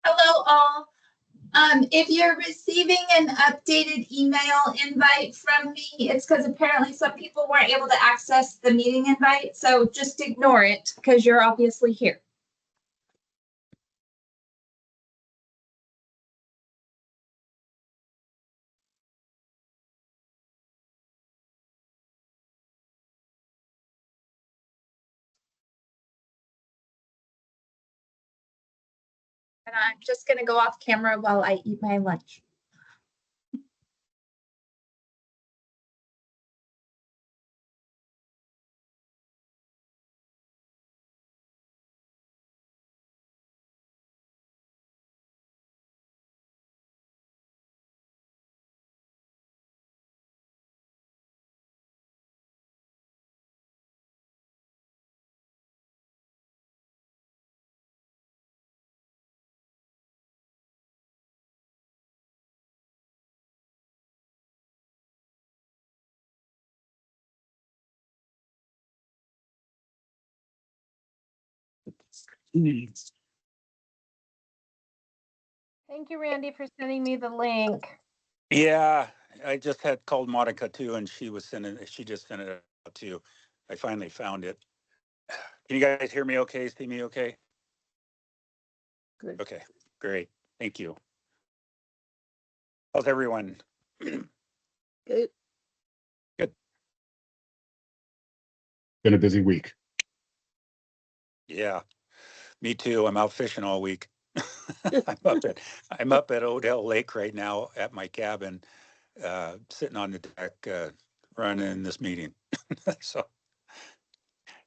Hello, all. If you're receiving an updated email invite from me, it's because apparently some people weren't able to access the meeting invite. So just ignore it because you're obviously here. And I'm just going to go off camera while I eat my lunch. Thank you, Randy, for sending me the link. Yeah, I just had called Monica too, and she just sent it out too. I finally found it. Can you guys hear me okay? See me okay? Good. Okay, great. Thank you. How's everyone? Good. Good. Been a busy week. Yeah, me too. I'm out fishing all week. I'm up at Odell Lake right now at my cabin, sitting on the deck, running this meeting. So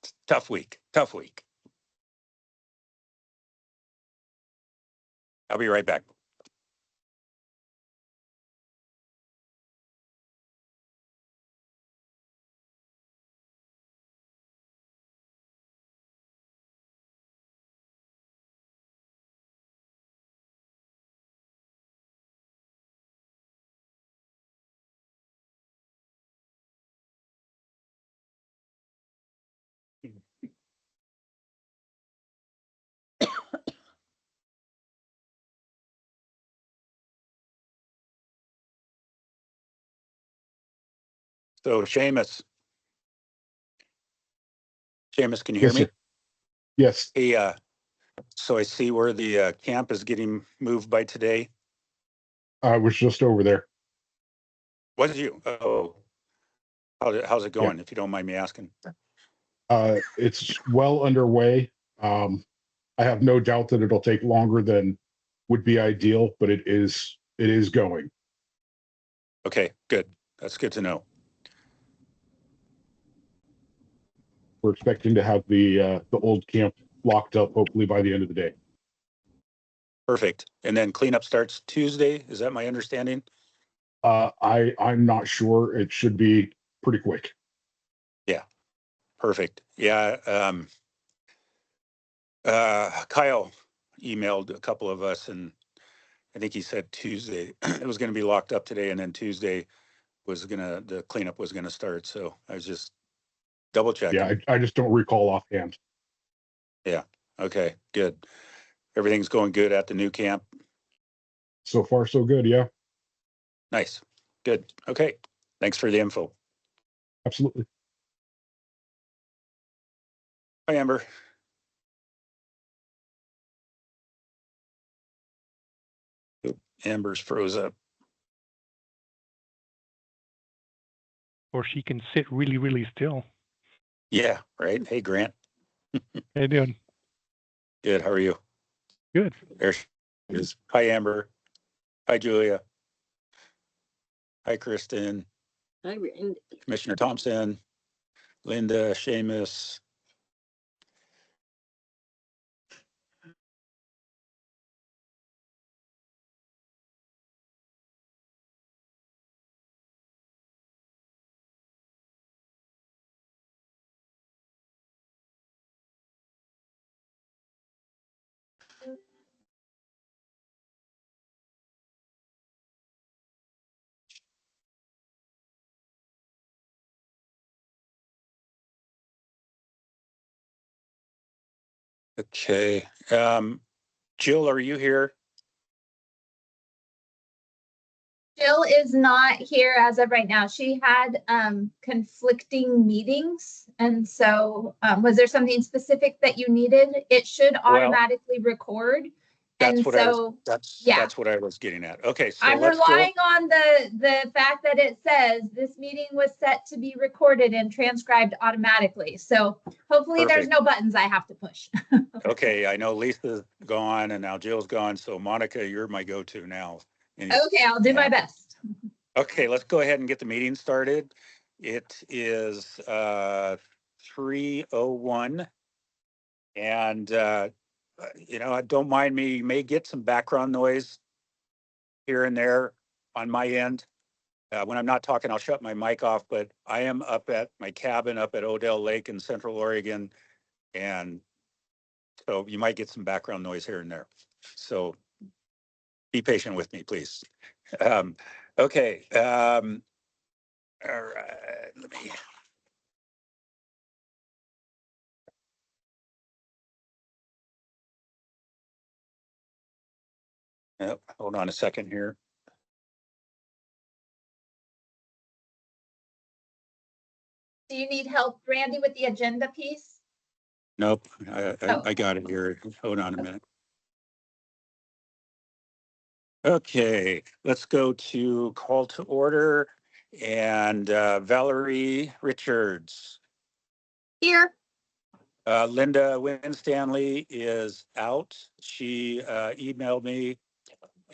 it's a tough week. Tough week. I'll be right back. So Seamus, can you hear Yes, me? sir. Yes. Hey, so I see where the camp is getting moved by today. I was just over there. Was you? Oh, how's it Yeah. going? If you don't mind me asking. It's well underway. I have no doubt that it'll take longer than would be ideal, but it is going. Okay, good. That's good to know. We're expecting to have the old camp locked up hopefully by the end of the day. Perfect. And then cleanup starts Tuesday. Is that my understanding? I'm not sure. It should be pretty quick. Yeah, perfect. Yeah. Kyle emailed a couple of us, and I think he said Tuesday it was going to be locked up today, and then Tuesday the cleanup was gonna start. So I was just double Yeah, checking. I just don't recall offhand. Yeah. Okay. Good. Everything's going good at the new camp. So far, so good. Yeah, Nice. Good. Okay. Thanks for the info. absolutely. Hi, Amber. Oop, Amber's froze up. Or she can sit really, really still. Yeah. Right. Hey, Grant. How you doing? Good. How are you? Good. There she is. Hi, Amber. Hi, Julia. Hi, Kristen. Hi, Randy. Commissioner Thompson. Linda. Seamus. Okay. Jill, are you here? Jill is not here as of right now. She had conflicting meetings. And so was there something specific that you needed? It should automatically record. And so, yeah, that's what I was getting at. Okay, so I'm let's go. relying on the fact that it says this meeting was set to be recorded and transcribed automatically. So hopefully there's Perfect. no buttons I have to push. Okay, I know Lisa's gone and now Jill's gone. So Monica, you're my go-to now. Okay, I'll do my best. Okay, let's go ahead and get the meeting started. It is 3:01. And don't mind me, you may get some background noise here and there on my end. When I'm not talking, I'll shut my mic off, but I am up at my cabin up at Odell Lake in Central Oregon. And so you might get some background noise here and there. So be patient with me, please. Okay. All right. Let me. Hold on a second here. Do you need help, Randy, with the agenda piece? Nope, I got it here. Hold on a minute. Okay, let's go to call to order and Valerie Richards. Here. Linda Winstanley is out. She emailed me,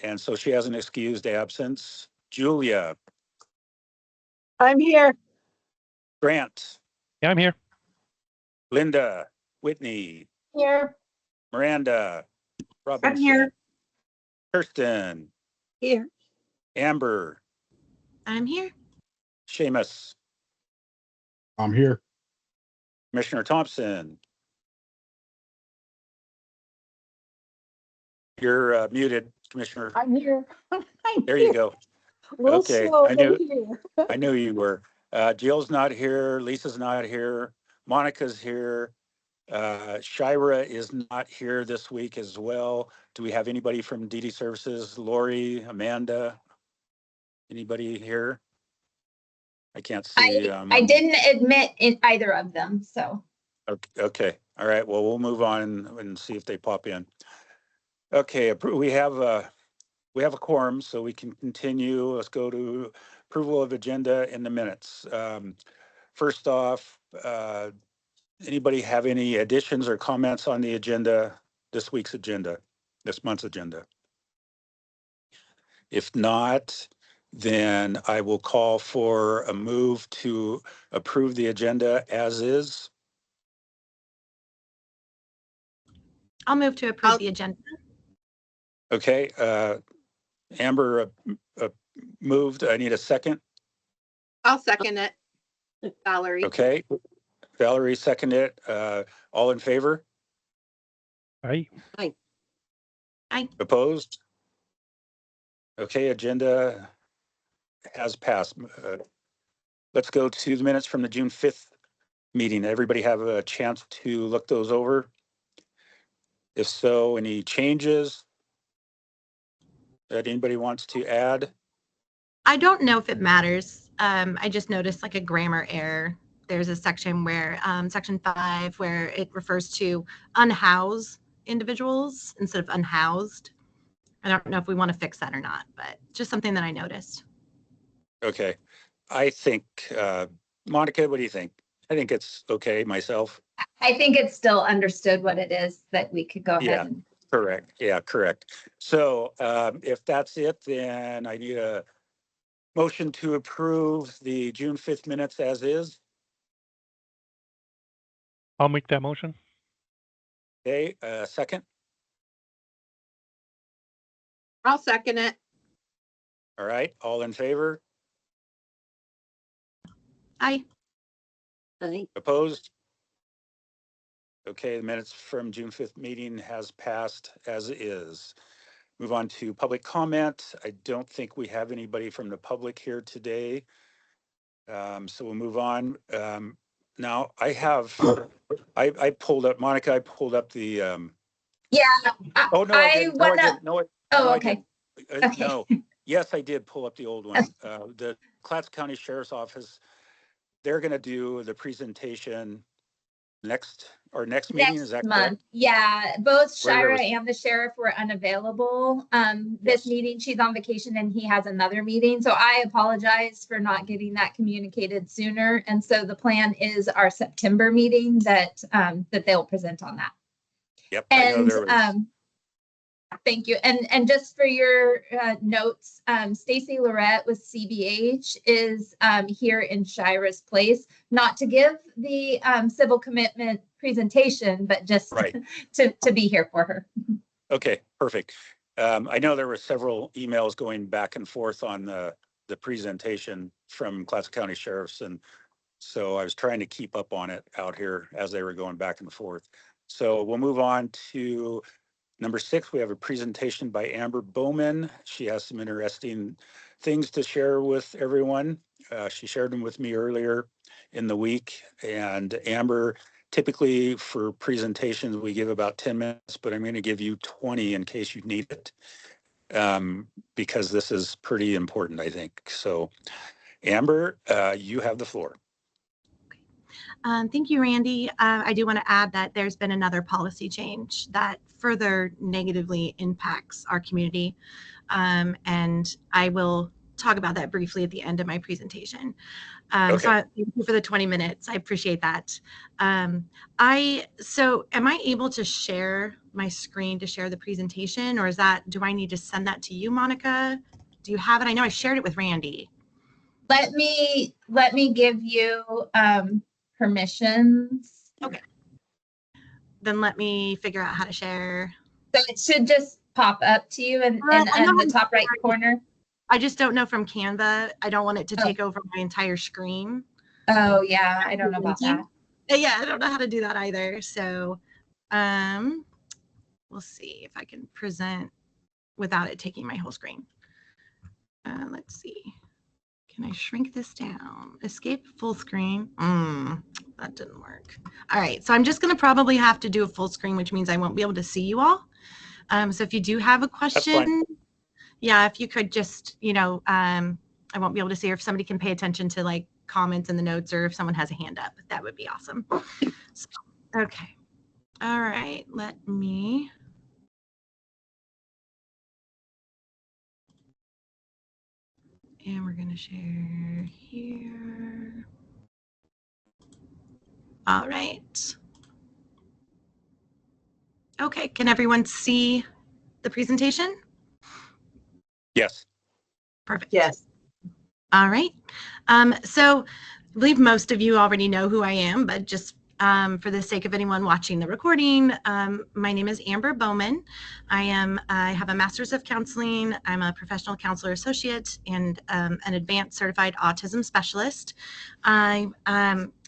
and so she has an excused absence. Julia. I'm here. Grant. Yeah, I'm here. Linda. Whitney. Here. Miranda. Robinson. I'm here. Kirsten. Here. Amber. I'm here. Seamus. I'm here. Commissioner Thompson. You're muted, Commissioner. I'm here. There you go. A little Okay, slow, I but knew- here. I knew you were. Jill's not here. Lisa's not here. Monica's here. Shira is not here this week as well. Do we have anybody from DD Services? Lori, Amanda? Anybody here? I can't see. I didn't admit in either of them, so. Okay. All right. Well, we'll move on and see if they pop in. Okay. We have a quorum, so we can continue. Let's go to approval of agenda in the minutes. First off, anybody have any additions or comments on the agenda, this week's agenda, this month's agenda? If not, then I will call for a move to approve the agenda as is. I'll move to approve the agenda. Okay, Amber moved. I need a second. I'll second it. Valerie. Okay, Valerie seconded it. All in favor? Aye. Opposed? Okay, agenda has passed. Let's go to the minutes from the June 5th meeting. Everybody have a chance to look those over? If so, any changes that anybody wants to add? I don't know if it matters. I just noticed like a grammar error. There's a section where, section 5, where it refers to unhoused individuals instead of unhoused. I don't know if we want to fix that or not, but just something that I noticed. Okay. I think, Monica, what do you think? I think it's okay myself. I think it's still understood what it is that we could go ahead Yeah. and. Correct. Yeah, correct. So if that's it, then I need a motion to approve the June 5th minutes as is. I'll make that motion. Okay, second. I'll second it. All right, all in favor? Aye. Opposed? Okay, the minutes from June 5th meeting has passed as is. Move on to public comment. I don't think we have anybody from the public here today. So we'll move on. Now I pulled up, Monica, I pulled up the, Yeah. oh, no, I didn't. No, I wanna- didn't. No, Oh, no, I okay. didn't. Okay. No, Yes, I did pull up the old one. The Clatsop County Sheriff's Office, they're going to do the presentation our next meeting. Is Next that month. correct? Yeah, both Where there Shira was- and the sheriff were unavailable. This Yes. meeting, she's on vacation and he has another meeting. So I apologize for not getting that communicated sooner. And so the plan is our September meeting that they'll present on that. Yep, I know And there was. thank you. And just for your notes, Stacy Lorette with CBH is here in Shira's place, not to give the civil commitment presentation, but just Right. to be here for her. Okay, perfect. I know there were several emails going back and forth on the presentation from Clatsop County Sheriffs, and so I was trying to keep up on it out here as they were going back and forth. So we'll move on to number 6. We have a presentation by Amber Bowman. She has some interesting things to share with everyone. She shared them with me earlier in the week, and Amber, typically for presentations, we give about 10 minutes, but I'm going to give you 20 in case you need it, because this is pretty important, I think. So Amber, you have the floor. Thank you, Randy. I do want to add that there's been another policy change that further negatively impacts our community. And I will talk about that briefly at the end of my presentation. Okay. So thank you for the 20 minutes. I appreciate that. So am I able to share my screen to share the presentation, or do I need to send that to you, Monica? Do you have it? I know I shared it with Randy. Let me give you permissions. Okay. Then let me figure out how to share. So it should just pop up to you in the top right corner. I just don't know from Canva. I don't want it to take over my entire screen. Oh yeah, I don't know about that. Yeah, I don't know how to do that either. So we'll see if I can present without it taking my whole screen. Let's see. Can I shrink this down? Escape full screen. That didn't work. All right, so I'm just going to probably have to do a full screen, which means I won't be able to see you all. So if you do have a question, yeah, if you could just, I won't be able to see, or if somebody can pay attention to like comments in the notes, or if someone has a hand up, that would be awesome. So, okay. All right, let me. And we're going to share here. All right. Okay, can everyone see the presentation? Yes. Perfect. Yes. All right. So I believe most of you already know who I am, but just for the sake of anyone watching the recording, my name is Amber Bowman. I have a master's of counseling. I'm a professional counselor associate and an advanced certified autism specialist. I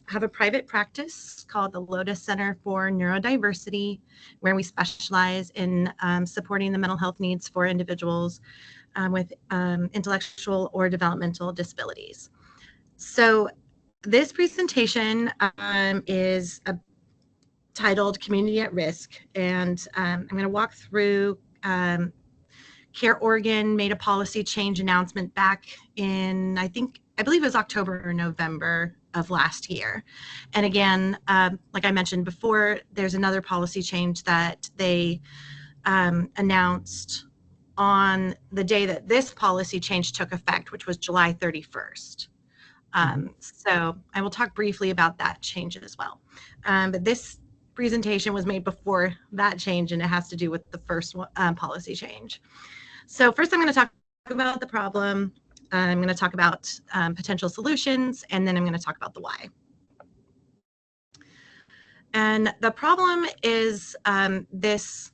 have a private practice called the Lotus Center for Neurodiversity, where we specialize in supporting the mental health needs for individuals with intellectual or developmental disabilities. So this presentation is titled Community at Risk, and I'm going to walk through Care Oregon made a policy change announcement back in, I believe it was October or November of last year. And again, like I mentioned before, there's another policy change that they announced on the day that this policy change took effect, which was July 31st. So I will talk briefly about that change as well. But this presentation was made before that change, and it has to do with the first policy change. So first I'm going to talk about the problem. I'm going to talk about potential solutions, and then I'm going to talk about the why. And the problem is this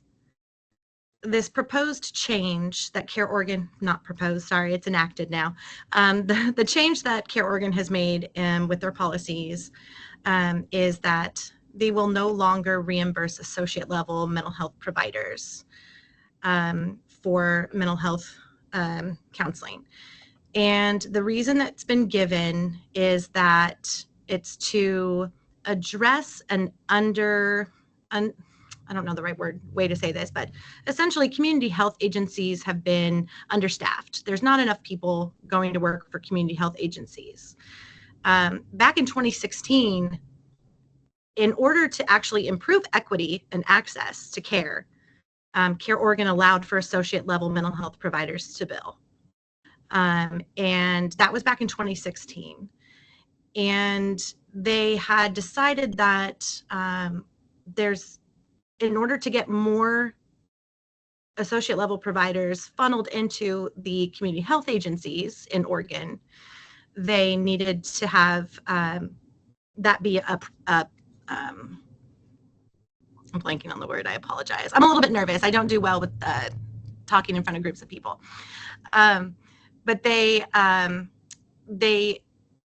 proposed change that Care Oregon, not proposed, sorry, it's enacted now. The change that Care Oregon has made with their policies is that they will no longer reimburse associate level mental health providers for mental health counseling. And the reason that's been given is that it's to address I don't know the right way to say this, but essentially community health agencies have been understaffed. There's not enough people going to work for community health agencies. Back in 2016, in order to actually improve equity and access to care, Care Oregon allowed for associate level mental health providers to bill. And that was back in 2016. And they had decided that in order to get more associate level providers funneled into the community health agencies in Oregon, they needed to have that be I'm blanking on the word. I apologize. I'm a little bit nervous. I don't do well with talking in front of groups of people. But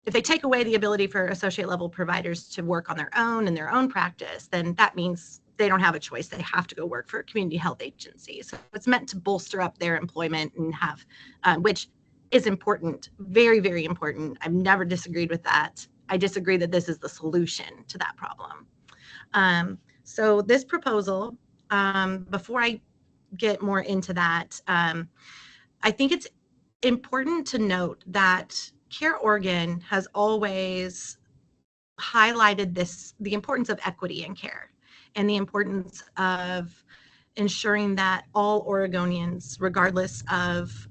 if they take away the ability for associate level providers to work on their own in their own practice, then that means they don't have a choice. They have to go work for a community health agency. So it's meant to bolster up their employment and have, which is important, very, very important. I've never disagreed with that. I disagree that this is the solution to that problem. So this proposal, before I get more into that, I think it's important to note that Care Oregon has always highlighted the importance of equity in care and the importance of ensuring that all Oregonians, regardless of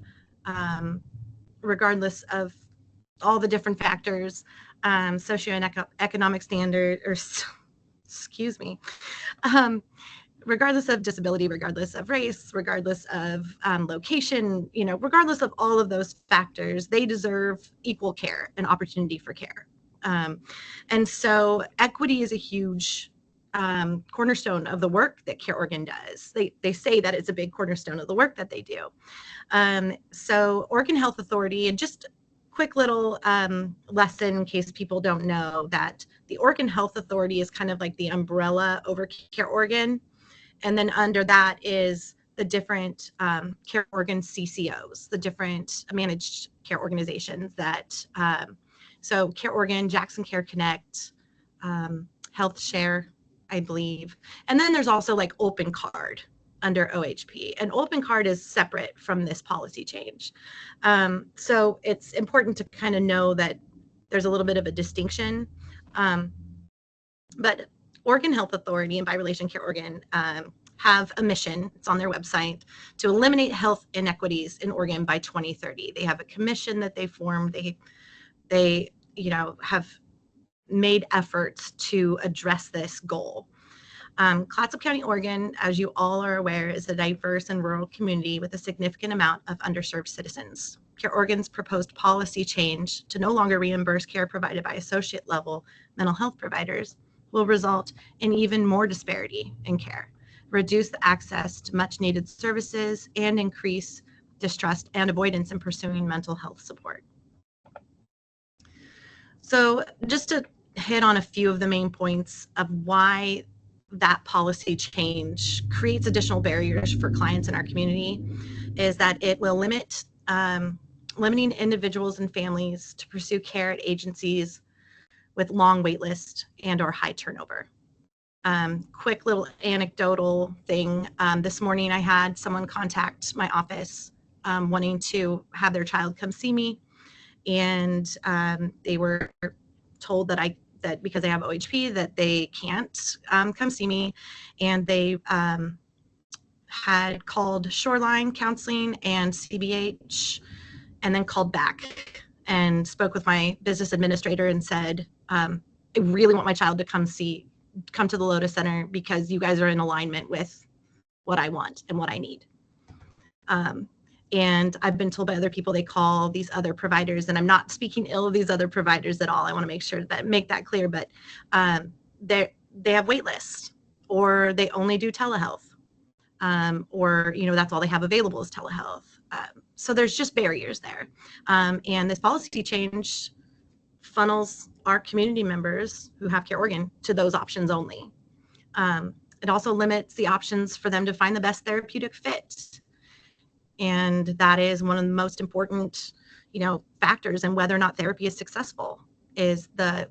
all the different factors, socioeconomic standard, or excuse me, regardless of disability, regardless of race, regardless of location, regardless of all of those factors, they deserve equal care and opportunity for care. And so equity is a huge cornerstone of the work that Care Oregon does. They say that it's a big cornerstone of the work that they do. So Oregon Health Authority, and just quick little lesson in case people don't know, that the Oregon Health Authority is kind of like the umbrella over Care Oregon. And then under that is the different Care Oregon CCOs, the different managed care organizations that, so Care Oregon, Jackson Care Connect, Health Share, I believe. And then there's also like Open Card under OHP. And Open Card is separate from this policy change. So it's important to kind of know that there's a little bit of a distinction. But Oregon Health Authority and by relation Care Oregon have a mission, it's on their website, to eliminate health inequities in Oregon by 2030. They have a commission that they formed. They have made efforts to address this goal. Clatsop County, Oregon, as you all are aware, is a diverse and rural community with a significant amount of underserved citizens. Care Oregon's proposed policy change to no longer reimburse care provided by associate level mental health providers will result in even more disparity in care, reduce the access to much needed services, and increase distrust and avoidance in pursuing mental health support. So just to hit on a few of the main points of why that policy change creates additional barriers for clients in our community, is that it will limiting individuals and families to pursue care at agencies with long wait lists and or high turnover. Quick little anecdotal thing. This morning I had someone contact my office wanting to have their child come see me, and they were told that because they have OHP that they can't come see me, and they had called Shoreline Counseling and CBH, and then called back and spoke with my business administrator and said, I really want my child to come to the Lotus Center because you guys are in alignment with what I want and what I need. And I've been told by other people, they call these other providers, and I'm not speaking ill of these other providers at all. I want to make that clear, but they have wait lists, or they only do telehealth, or that's all they have available is telehealth. So there's just barriers there. And this policy change funnels our community members who have Care Oregon to those options only. It also limits the options for them to find the best therapeutic fit. And that is one of the most important, factors in whether or not therapy is successful, is the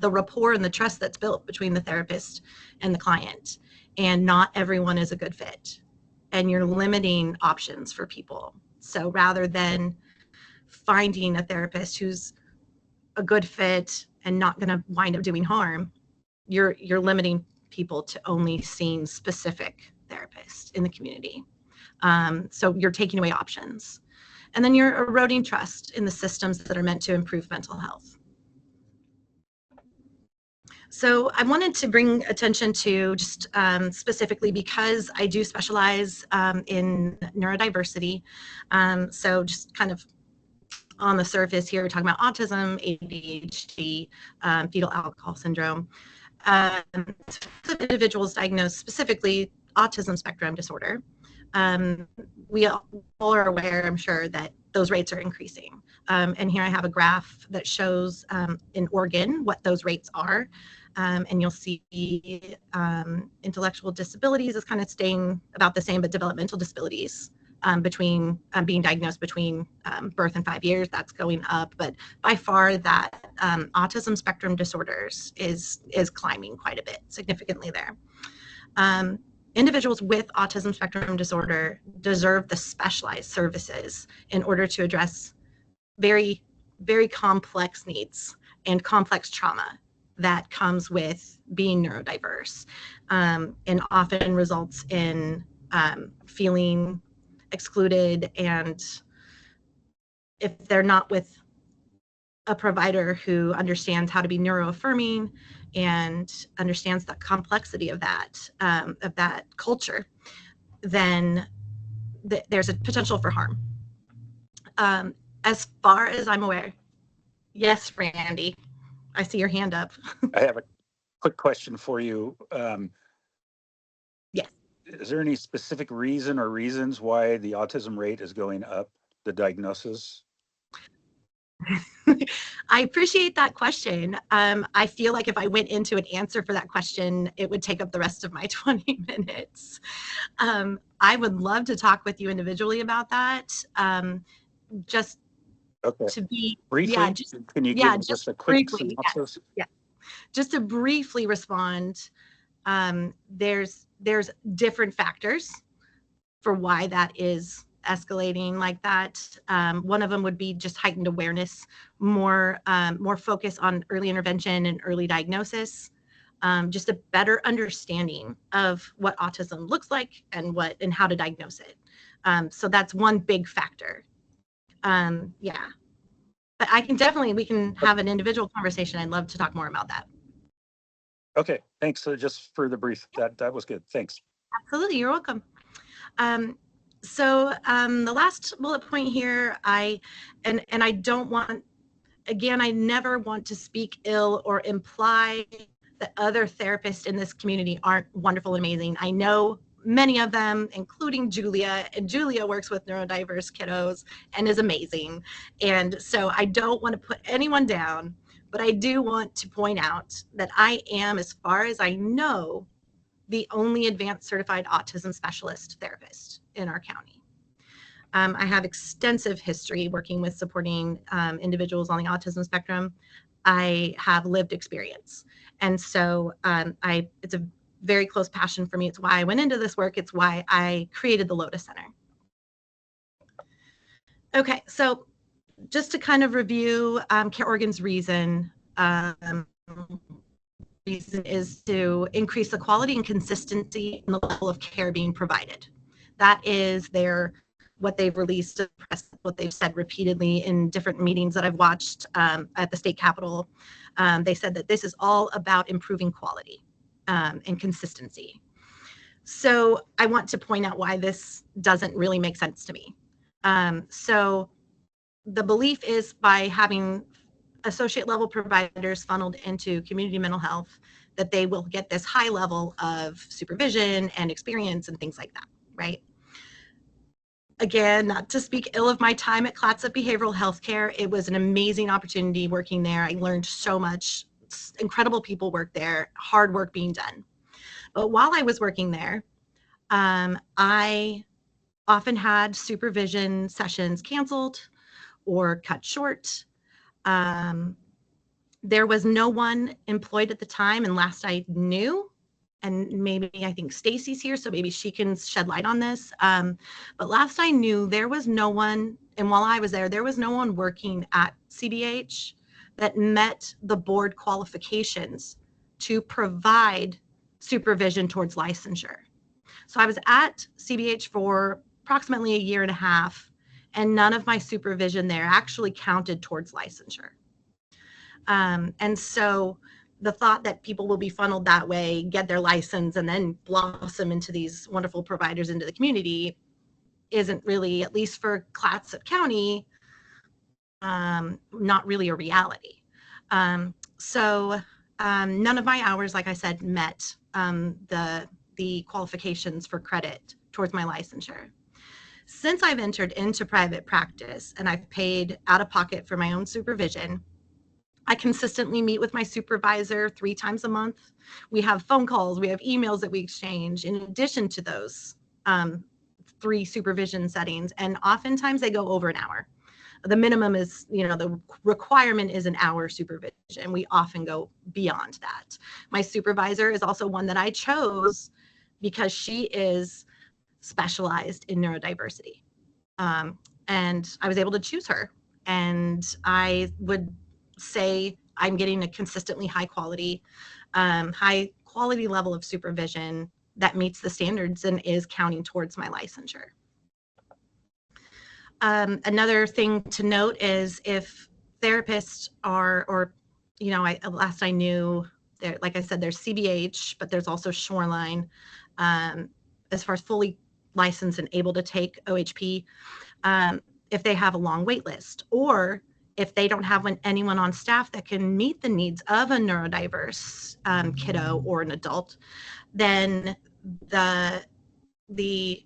rapport and the trust that's built between the therapist and the client. and not everyone is a good fit, and you're limiting options for people. So rather than finding a therapist who's a good fit and not going to wind up doing harm, you're limiting people to only seeing specific therapists in the community. So you're taking away options. And then you're eroding trust in the systems that are meant to improve mental health. So I wanted to bring attention to just specifically because I do specialize in neurodiversity. So just kind of on the surface here, we're talking about autism, ADHD, fetal alcohol syndrome. Individuals diagnosed specifically autism spectrum disorder. We all are aware, I'm sure, that those rates are increasing. And here I have a graph that shows in Oregon what those rates are. And you'll see intellectual disabilities is kind of staying about the same, but developmental disabilities between being diagnosed between birth and 5 years, that's going up. But by far that autism spectrum disorders is climbing quite a bit, significantly there. Individuals with autism spectrum disorder deserve the specialized services in order to address very, very complex needs and complex trauma that comes with being neurodiverse, and often results in feeling excluded. And if they're not with a provider who understands how to be neuroaffirming and understands the complexity of that culture, then there's a potential for harm. As far as I'm aware, yes, Randy, I see your hand up. I have a quick question for you. Yes. Is there any specific reason or reasons why the autism rate is going up, the diagnosis? I appreciate that question. I feel like if I went into an answer for that question, it would take up the rest of my 20 minutes. I would love to talk with you individually about that. Just Okay. to be Briefly, yeah, can you give just just a quick briefly, synopsis? yeah. Just to briefly respond, there's different factors for why that is escalating like that. One of them would be just heightened awareness, more focus on early intervention and early diagnosis, just a better understanding of what autism looks like and how to diagnose it. So that's one big factor. Yeah, but we can have an individual conversation. I'd love to talk more about that. Okay, thanks. So just for the brief, that was good. Thanks. Absolutely, you're welcome. So the last bullet point here, I don't want, again, I never want to speak ill or imply that other therapists in this community aren't wonderful and amazing. I know many of them, including Julia, and Julia works with neurodiverse kiddos and is amazing. And so I don't want to put anyone down, but I do want to point out that I am, as far as I know, the only advanced certified autism specialist therapist in our county. I have extensive history working with supporting individuals on the autism spectrum. I have lived experience. And so it's a very close passion for me. It's why I went into this work. It's why I created the Lotus Center. Okay, so just to kind of review Care Oregon's reason is to increase the quality and consistency in the level of care being provided. That is what they've released to the press, what they've said repeatedly in different meetings that I've watched at the state capitol. They said that this is all about improving quality and consistency. So I want to point out why this doesn't really make sense to me. So the belief is by having associate level providers funneled into community mental health, that they will get this high level of supervision and experience and things like that, right? Again, not to speak ill of my time at Clatsop Behavioral Healthcare. It was an amazing opportunity working there. I learned so much. Incredible people work there, hard work being done. But while I was working there, I often had supervision sessions canceled or cut short. There was no one employed at the time, and last I knew, and maybe I think Stacy's here, so maybe she can shed light on this. But last I knew, there was no one, and while I was there was no one working at CBH that met the board qualifications to provide supervision towards licensure. So I was at CBH for approximately a year and a half, and none of my supervision there actually counted towards licensure. And so the thought that people will be funneled that way, get their license, and then blossom into these wonderful providers into the community isn't really, at least for Clatsop County, not really a reality. So none of my hours, like I said, met the qualifications for credit towards my licensure. Since I've entered into private practice and I've paid out of pocket for my own supervision, I consistently meet with my supervisor 3 times a month. We have phone calls, we have emails that we exchange in addition to those 3 supervision settings. And oftentimes they go over an hour. The minimum is, the requirement is an hour supervision. We often go beyond that. My supervisor is also one that I chose because she is specialized in neurodiversity. And I was able to choose her. And I would say I'm getting a consistently high quality level of supervision that meets the standards and is counting towards my licensure. Another thing to note is if therapists are, last I knew, like I said, there's CBH, but there's also Shoreline. As far as fully licensed and able to take OHP, if they have a long wait list, or if they don't have anyone on staff that can meet the needs of a neurodiverse kiddo or an adult, then the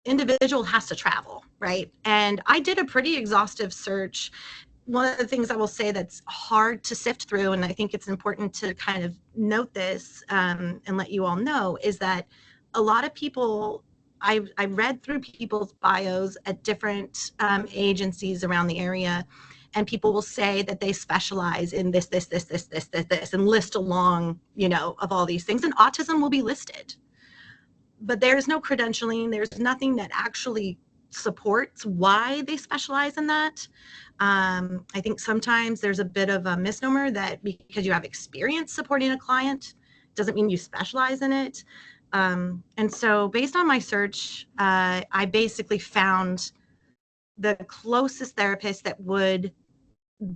individual has to travel, right? And I did a pretty exhaustive search. One of the things I will say that's hard to sift through, and I think it's important to kind of note this and let you all know, is that a lot of people, I read through people's bios at different agencies around the area, and people will say that they specialize in this, and list along, of all these things, and autism will be listed. But there's no credentialing. There's nothing that actually supports why they specialize in that. I think sometimes there's a bit of a misnomer that because you have experience supporting a client doesn't mean you specialize in it. And so based on my search, I basically found the closest therapist that would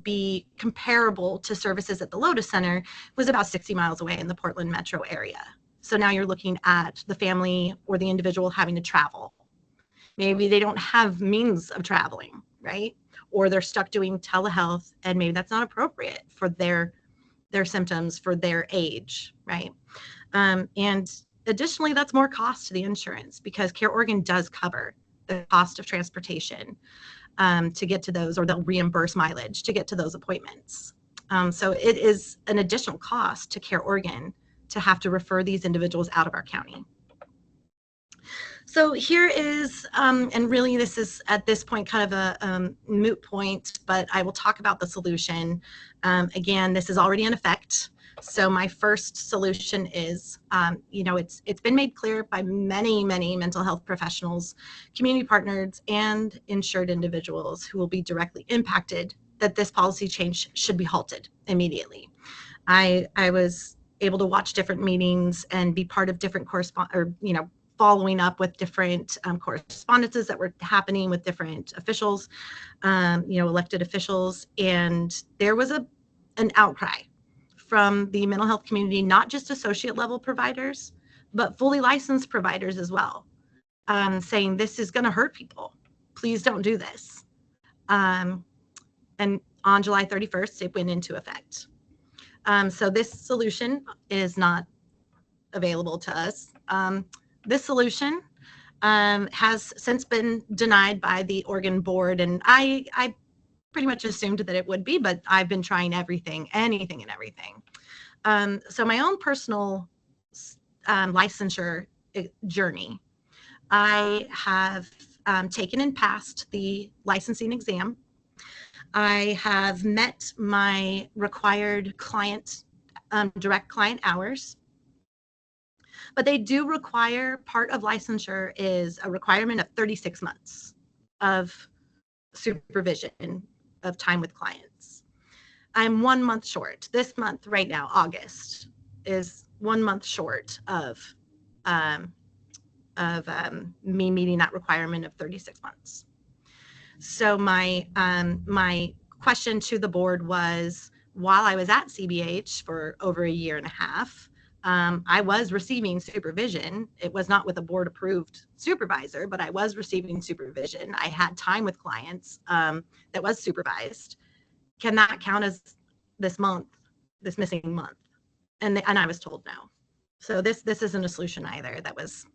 be comparable to services at the Lotus Center was about 60 miles away in the Portland metro area. So now you're looking at the family or the individual having to travel. Maybe they don't have means of traveling, right? Or they're stuck doing telehealth, and maybe that's not appropriate for their symptoms, for their age, right? And additionally, that's more cost to the insurance because Care Oregon does cover the cost of transportation to get to those, or they'll reimburse mileage to get to those appointments. So it is an additional cost to Care Oregon to have to refer these individuals out of our county. So here is, and really this is at this point kind of a moot point, but I will talk about the solution. Again, this is already in effect. So my first solution is, it's been made clear by many mental health professionals, community partners, and insured individuals who will be directly impacted that this policy change should be halted immediately. I was able to watch different meetings and be part of different following up with different correspondences that were happening with different officials, elected officials. And there was an outcry from the mental health community, not just associate level providers, but fully licensed providers as well, saying this is going to hurt people. Please don't do this. And on July 31st, it went into effect. So this solution is not available to us. This solution has since been denied by the Oregon board, and I pretty much assumed that it would be, but I've been trying anything and everything. So my own personal licensure journey, I have taken and passed the licensing exam. I have met my required client, direct client hours. But they do require, part of licensure is a requirement of 36 months of supervision of time with clients. I'm 1 month short. This month right now, August, is 1 month short of me meeting that requirement of 36 months. So my question to the board was, while I was at CBH for over 1.5 years, I was receiving supervision. It was not with a board approved supervisor, but I was receiving supervision. I had time with clients that was supervised. Can that count as this missing month? And I was told no. So this isn't a solution either. That was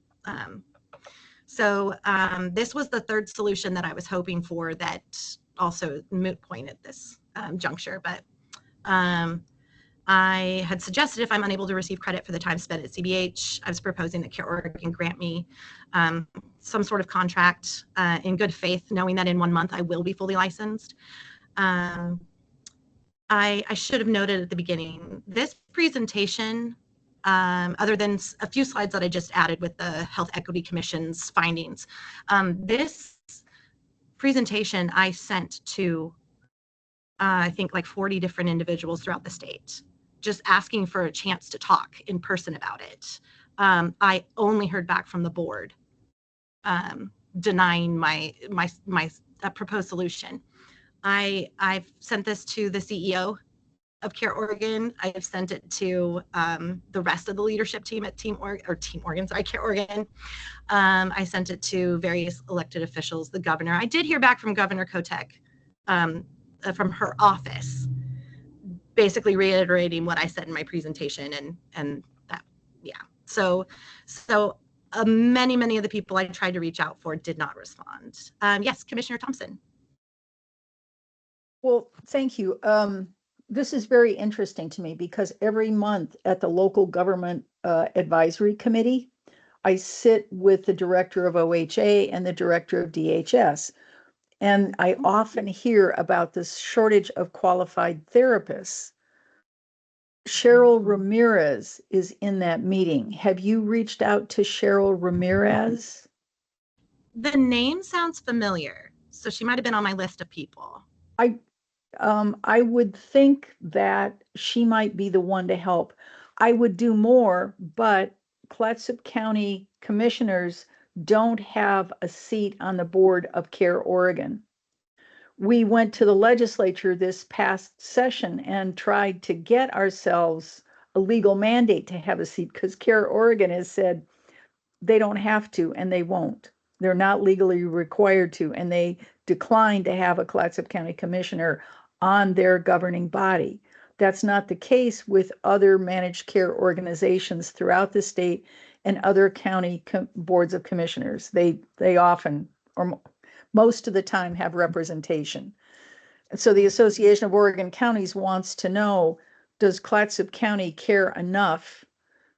this was the third solution that I was hoping for, that also moot point at this juncture. But I had suggested, if I'm unable to receive credit for the time spent at CBH, I was proposing that Care Oregon grant me some sort of contract in good faith, knowing that in 1 month I will be fully licensed. I should have noted at the beginning, this presentation, other than a few slides that I just added with the Health Equity Commission's findings, this presentation I sent to, I think, like 40 different individuals throughout the state, just asking for a chance to talk in person about it. I only heard back from the board denying my proposed solution. I've sent this to the CEO of Care Oregon. I have sent it to the rest of the leadership team at Care Oregon. I sent it to various elected officials, the governor. I did hear back from Governor Kotek from her office, basically reiterating what I said in my presentation, and that, yeah. So many of the people I tried to reach out for did not respond. Yes, Commissioner Thompson. Well, thank you. This is very interesting to me because every month at the local government advisory committee, I sit with the director of OHA and the director of DHS. And I often hear about this shortage of qualified therapists. Cheryl Ramirez is in that meeting. Have you reached out to Cheryl Ramirez? The name sounds familiar, so she might have been on my list of people. I would think that she might be the one to help. I would do more, but Clatsop County commissioners don't have a seat on the board of Care Oregon. We went to the legislature this past session and tried to get ourselves a legal mandate to have a seat, because Care Oregon has said they don't have to and they won't. They're not legally required to, and they declined to have a Clatsop County commissioner on their governing body. That's not the case with other managed care organizations throughout the state and other county boards of commissioners. They often, or most of the time, have representation. So the Association of Oregon Counties wants to know, does Clatsop County care enough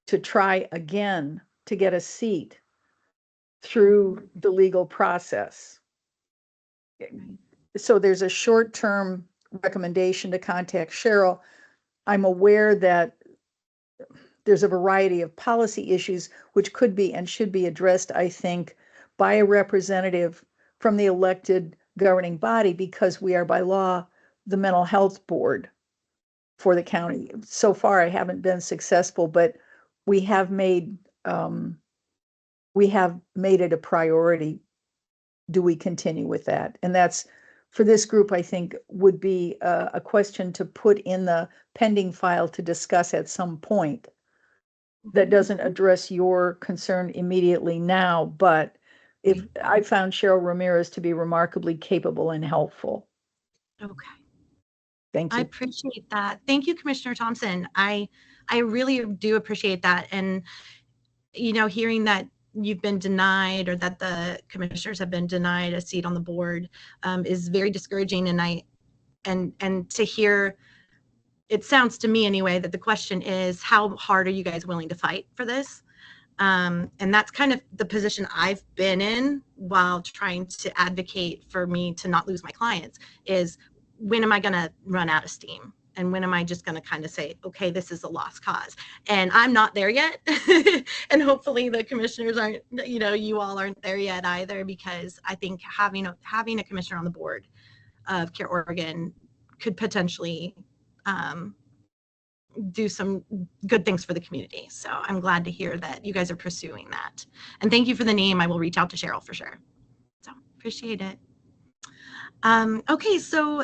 to try again to get a seat through the legal process? So there's a short-term recommendation to contact Cheryl. I'm aware that there's a variety of policy issues which could be and should be addressed, I think, by a representative from the elected governing body, because we are by law the mental health board for the county. So far, I haven't been successful, but we have made it a priority. Do we continue with that? And that's, for this group, I think would be a question to put in the pending file to discuss at some point. That doesn't address your concern immediately now, but if I found Cheryl Ramirez to be remarkably capable and helpful. Okay. Thank you. I appreciate that. Thank you, Commissioner Thompson. I really do appreciate that. And, hearing that you've been denied, or that the commissioners have been denied a seat on the board, is very discouraging. And to hear, it sounds to me anyway, that the question is, how hard are you guys willing to fight for this? And that's kind of the position I've been in while trying to advocate for me to not lose my clients, is when am I going to run out of steam? And when am I just going to kind of say, okay, this is a lost cause? And I'm not there yet. And hopefully the commissioners aren't, you all aren't there yet either, because I think having a commissioner on the board of Care Oregon could potentially do some good things for the community. So I'm glad to hear that you guys are pursuing that. And thank you for the name. I will reach out to Cheryl for sure. So appreciate it. Okay, so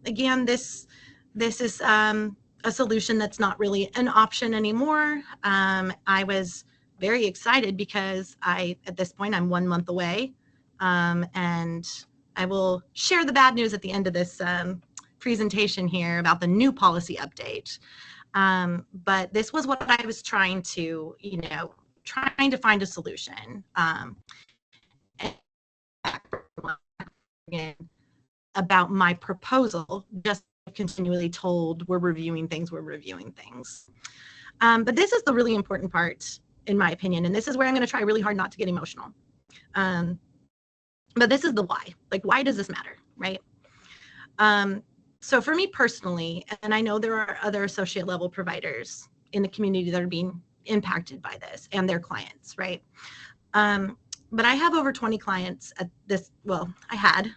again, this is a solution that's not really an option anymore. I was very excited because at this point, I'm 1 month away, and I will share the bad news at the end of this presentation here about the new policy update. But this was what I was trying to find a solution. About my proposal, just continually told we're reviewing things. But this is the really important part, in my opinion, and this is where I'm going to try really hard not to get emotional. But this is the why. Like, why does this matter, right? So for me personally, and I know there are other associate level providers in the community that are being impacted by this and their clients, right? But I have over 20 clients at this, well, I had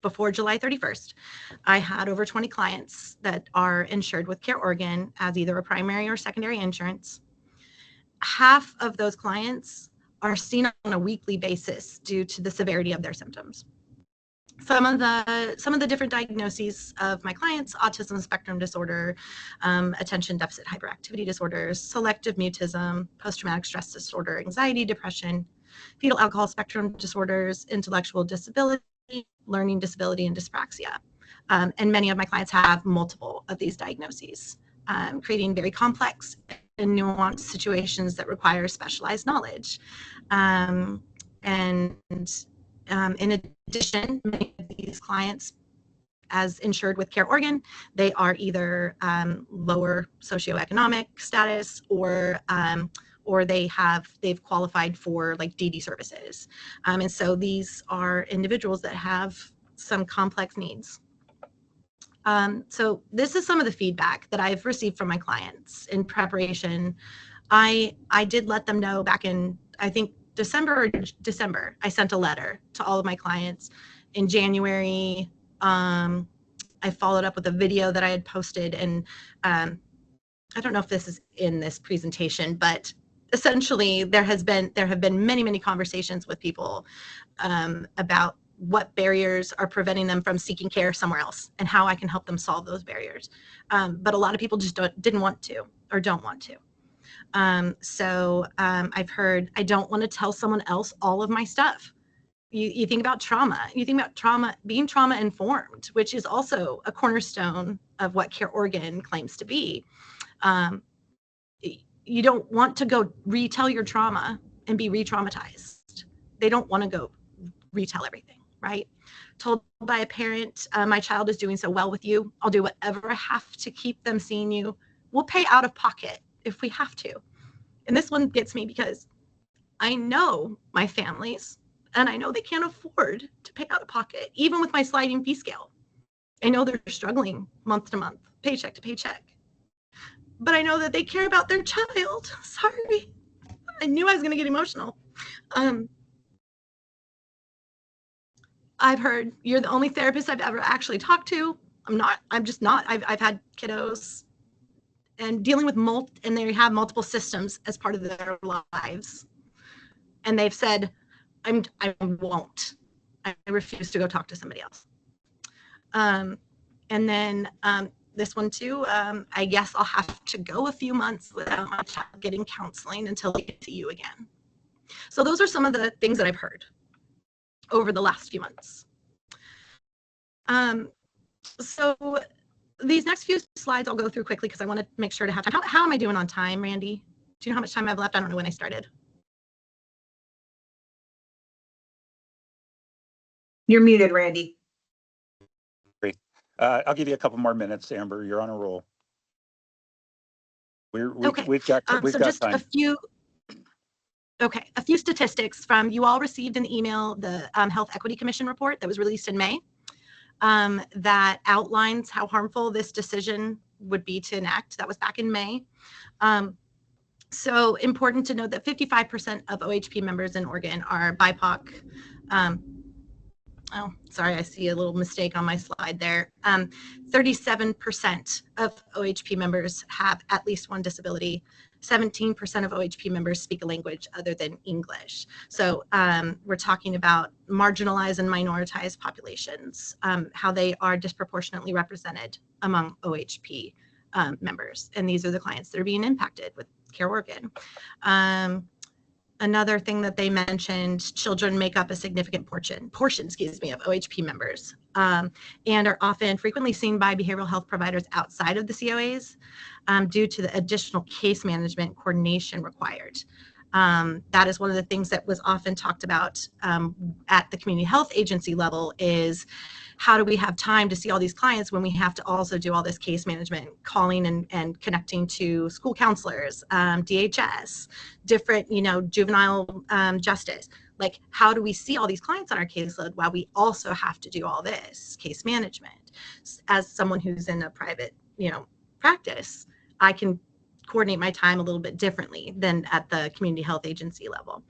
before July 31st, I had over 20 clients that are insured with Care Oregon as either a primary or secondary insurance. Half of those clients are seen on a weekly basis due to the severity of their symptoms. Some of the different diagnoses of my clients: autism spectrum disorder, attention deficit hyperactivity disorders, selective mutism, post-traumatic stress disorder, anxiety, depression, fetal alcohol spectrum disorders, intellectual disability, learning disability, and dyspraxia. And many of my clients have multiple of these diagnoses, creating very complex and nuanced situations that require specialized knowledge. In addition, many of these clients, as insured with Care Oregon, they are either lower socioeconomic status or they've qualified for like DD services. And so these are individuals that have some complex needs. So this is some of the feedback that I've received from my clients in preparation. I did let them know back in, I think, December, I sent a letter to all of my clients. In January, I followed up with a video that I had posted, and I don't know if this is in this presentation, but essentially there have been many conversations with people about what barriers are preventing them from seeking care somewhere else and how I can help them solve those barriers. But a lot of people just didn't want to or don't want to. So I've heard, I don't want to tell someone else all of my stuff. You think about trauma, being trauma informed, which is also a cornerstone of what Care Oregon claims to be. You don't want to go retell your trauma and be re-traumatized. They don't want to go retell everything, right? Told by a parent, my child is doing so well with you, I'll do whatever I have to keep them seeing you. We'll pay out of pocket if we have to. And this one gets me because I know my families, and I know they can't afford to pay out of pocket, even with my sliding fee scale. I know they're struggling month to month, paycheck to paycheck. But I know that they care about their child. Sorry, I knew I was going to get emotional. I've heard, you're the only therapist I've ever actually talked to. I'm just not. I've had kiddos and dealing with and they have multiple systems as part of their lives. And they've said, I won't. I refuse to go talk to somebody else. And then this one too, I guess I'll have to go a few months without my child getting counseling until I get to you again. So those are some of the things that I've heard over the last few months. So these next few slides I'll go through quickly because I want to make sure to have time. How am I doing on time, Randy? Do you know how much time I have left? I don't know when I started. You're muted, Randy. Great. I'll give you a couple more minutes, Amber. You're on a roll. Okay. We've got just time. A few statistics from you all received in the email, the Health Equity Commission report that was released in May. that outlines how harmful this decision would be to enact. That was back in May. So important to note that 55% of OHP members in Oregon are BIPOC. Oh, sorry, I see a little mistake on my slide there. 37% of OHP members have at least one disability. 17% of OHP members speak a language other than English. So we're talking about marginalized and minoritized populations, how they are disproportionately represented among OHP members. And these are the clients that are being impacted with Care Oregon. Another thing that they mentioned, children make up a significant portion, of OHP members, and are often frequently seen by behavioral health providers outside of the COAs due to the additional case management coordination required. That is one of the things that was often talked about at the community health agency level is how do we have time to see all these clients when we have to also do all this case management, calling and connecting to school counselors, DHS, different, juvenile justice. Like, how do we see all these clients on our caseload while we also have to do all this case management? As someone who's in a private, practice, I can coordinate my time a little bit differently than at the community health agency level.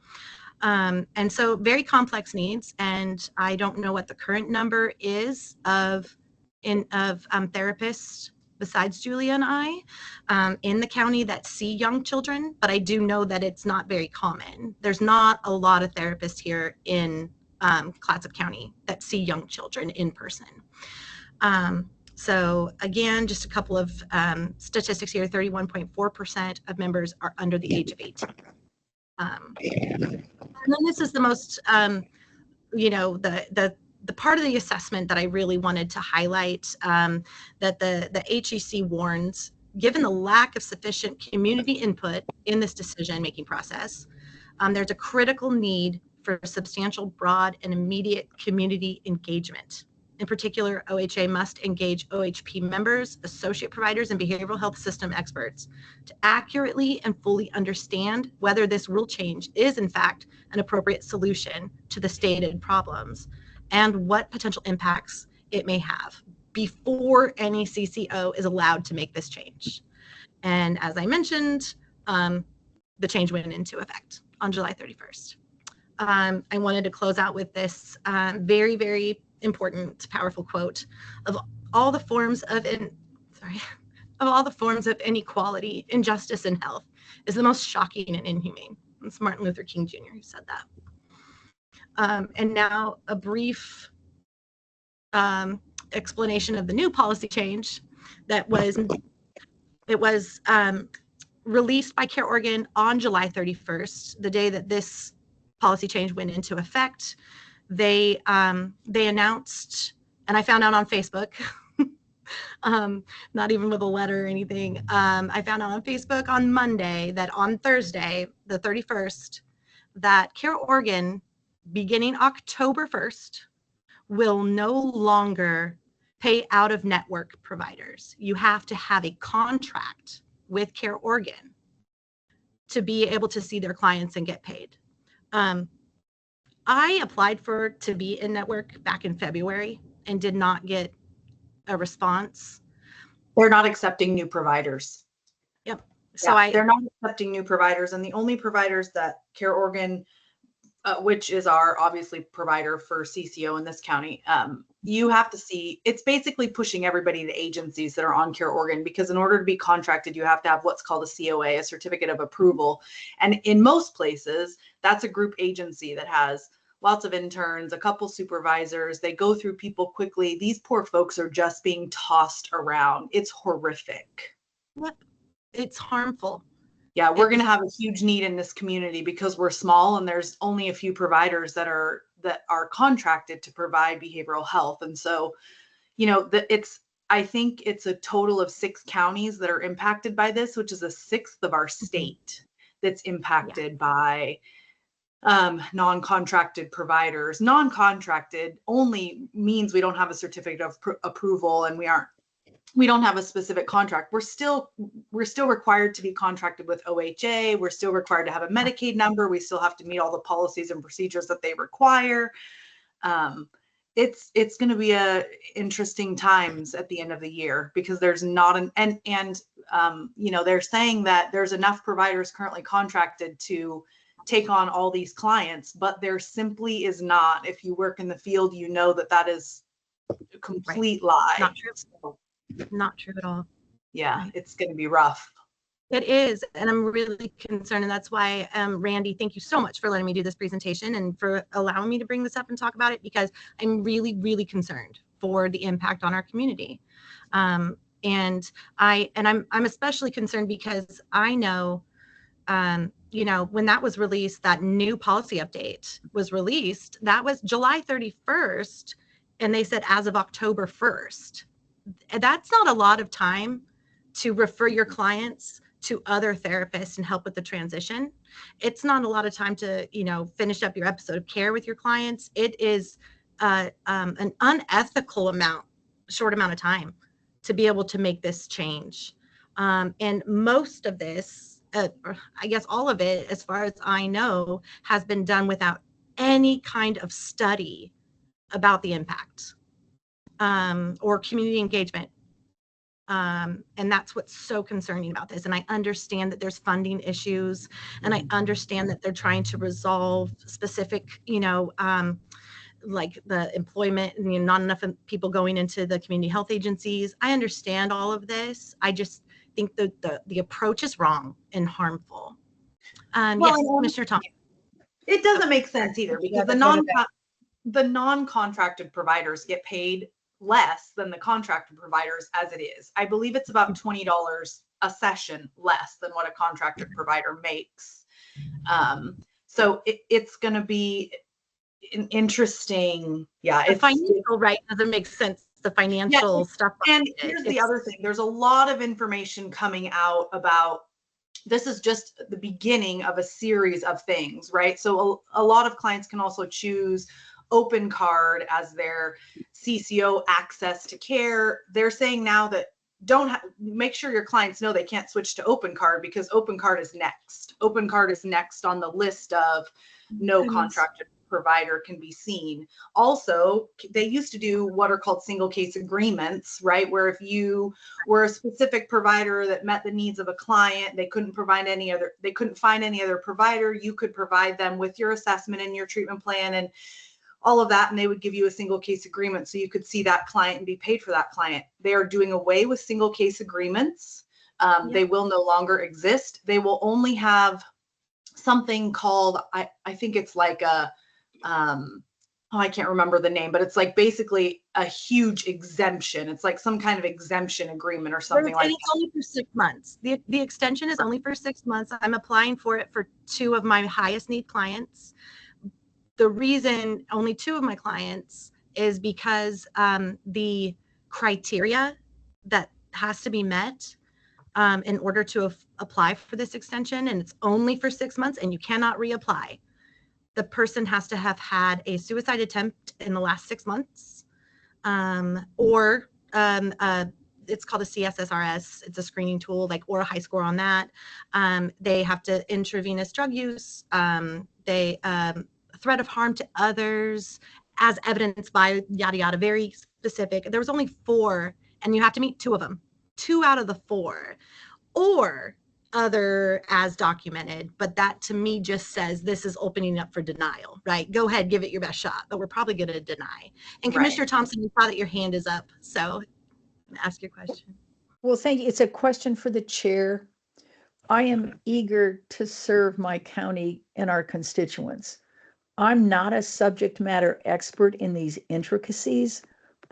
And so very complex needs, and I don't know what the current number is of therapists besides Julia and I in the county that see young children, but I do know that it's not very common. There's not a lot of therapists here in Clatsop County that see young children in person. So again, just a couple of statistics here, 31.4% of members are under the age of 18. And then this is the most, the part of the assessment that I really wanted to highlight, that the HEC warns, given the lack of sufficient community input in this decision-making process, there's a critical need for substantial, broad, and immediate community engagement. In particular, OHA must engage OHP members, associate providers, and behavioral health system experts to accurately and fully understand whether this rule change is, in fact, an appropriate solution to the stated problems and what potential impacts it may have before any CCO is allowed to make this change. And as I mentioned, the change went into effect on July 31st. I wanted to close out with this very, very important, powerful quote: of all the forms of inequality, injustice, and health is the most shocking and inhumane. It's Martin Luther King Jr. who said that. And now a brief explanation of the new policy change that was released by Care Oregon on July 31st, the day that this policy change went into effect. They announced, and I found out on Facebook, not even with a letter or anything. I found out on Facebook on Monday that on Thursday, the 31st, that Care Oregon, beginning October 1st, will no longer pay out-of-network providers. You have to have a contract with Care Oregon to be able to see their clients and get paid. I applied to be in network back in February and did not get a response. They're not accepting new providers. Yep. So they're not accepting new providers, and the only providers that Care Oregon, which is our obviously provider for CCO in this county, you have to see, it's basically pushing everybody to agencies that are on Care Oregon, because in order to be contracted, you have to have what's called a COA, a certificate of approval. And in most places, that's a group agency that has lots of interns, a couple supervisors. They go through people quickly. These poor folks are just being tossed around. It's horrific. Yep. It's harmful. Yeah, we're going to have a huge need in this community because we're small and there's only a few providers that are contracted to provide behavioral health. And so, I think it's a total of 6 counties that are impacted by this, which is a sixth of our state that's impacted by non-contracted providers. Non-contracted only means we don't have a certificate of approval and we don't have a specific contract. We're still required to be contracted with OHA. We're still required to have a Medicaid number. We still have to meet all the policies and procedures that they require. it's going to be a interesting times at the end of the year, because there's not you know, they're saying that there's enough providers currently contracted to take on all these clients, but there simply is not. If you work in the field, you know that that is a complete lie. Not true. So, Not true at all. yeah, Right. it's going to be rough. It is, and I'm really concerned, and that's why, Randy, thank you so much for letting me do this presentation and for allowing me to bring this up and talk about it, because I'm really, really concerned for the impact on our community. And I'm especially concerned because I know, you know, when that was released, that new policy update was released, that was July 31st, and they said as of October 1st. That's not a lot of time to refer your clients to other therapists and help with the transition. It's not a lot of time to, you know, finish up your episode of care with your clients. It is an unethical short amount of time to be able to make this change. And most of this, I guess all of it, as far as I know, has been done without any kind of study about the impact or community engagement. And that's what's so concerning about this. And I understand that there's funding issues, and I understand that they're trying to resolve specific, you know, like the employment and, you know, not enough people going into the community health agencies. I understand all of this. I just think that the approach is wrong and harmful. Yes, Commissioner Thompson. It doesn't make sense either, because the non-contracted providers get paid less than the contracted providers as it is. I believe it's about $20 a session less than what a contracted provider makes. So it's going to be an interesting, The financial right doesn't make sense. The financial stuff. And here's the other thing. There's a lot of information coming out about, this is just the beginning of a series of things, right? So a lot of clients can also choose Open Card as their CCO access to care. They're saying now that make sure your clients know they can't switch to Open Card, because Open Card is next. Open Card is next on the list of no contracted provider can be seen. Also, they used to do what are called single case agreements, right? Where if you were a specific provider that met the needs of a client, they couldn't find any other provider, you could provide them with your assessment and your treatment plan and all of that, and they would give you a single case agreement so you could see that client and be paid for that client. They are doing away with single case agreements. They will no longer exist. They will only have something called, I think it's like a, I can't remember the name, but it's like basically a huge exemption. It's like some kind of exemption agreement or something like that. It's only for 6 months. The extension is only for 6 months. I'm applying for it for 2 of my highest need clients. The reason only 2 of my clients is because the criteria that has to be met in order to apply for this extension, and it's only for 6 months, and you cannot reapply. The person has to have had a suicide attempt in the last 6 months, or it's called a CSSRS. It's a screening tool, or a high score on that. They have to intravenous drug use. They threat of harm to others as evidenced by yada yada, very specific. There was only 4, and you have to meet 2 of them, 2 out of the 4, or other as documented. But that to me just says this is opening up for denial, right? Go ahead, give it your best shot, but we're probably going to deny. And Commissioner Thompson, you saw that your hand is up, so ask your question. Well, thank you. It's a question for the chair. I am eager to serve my county and our constituents. I'm not a subject matter expert in these intricacies.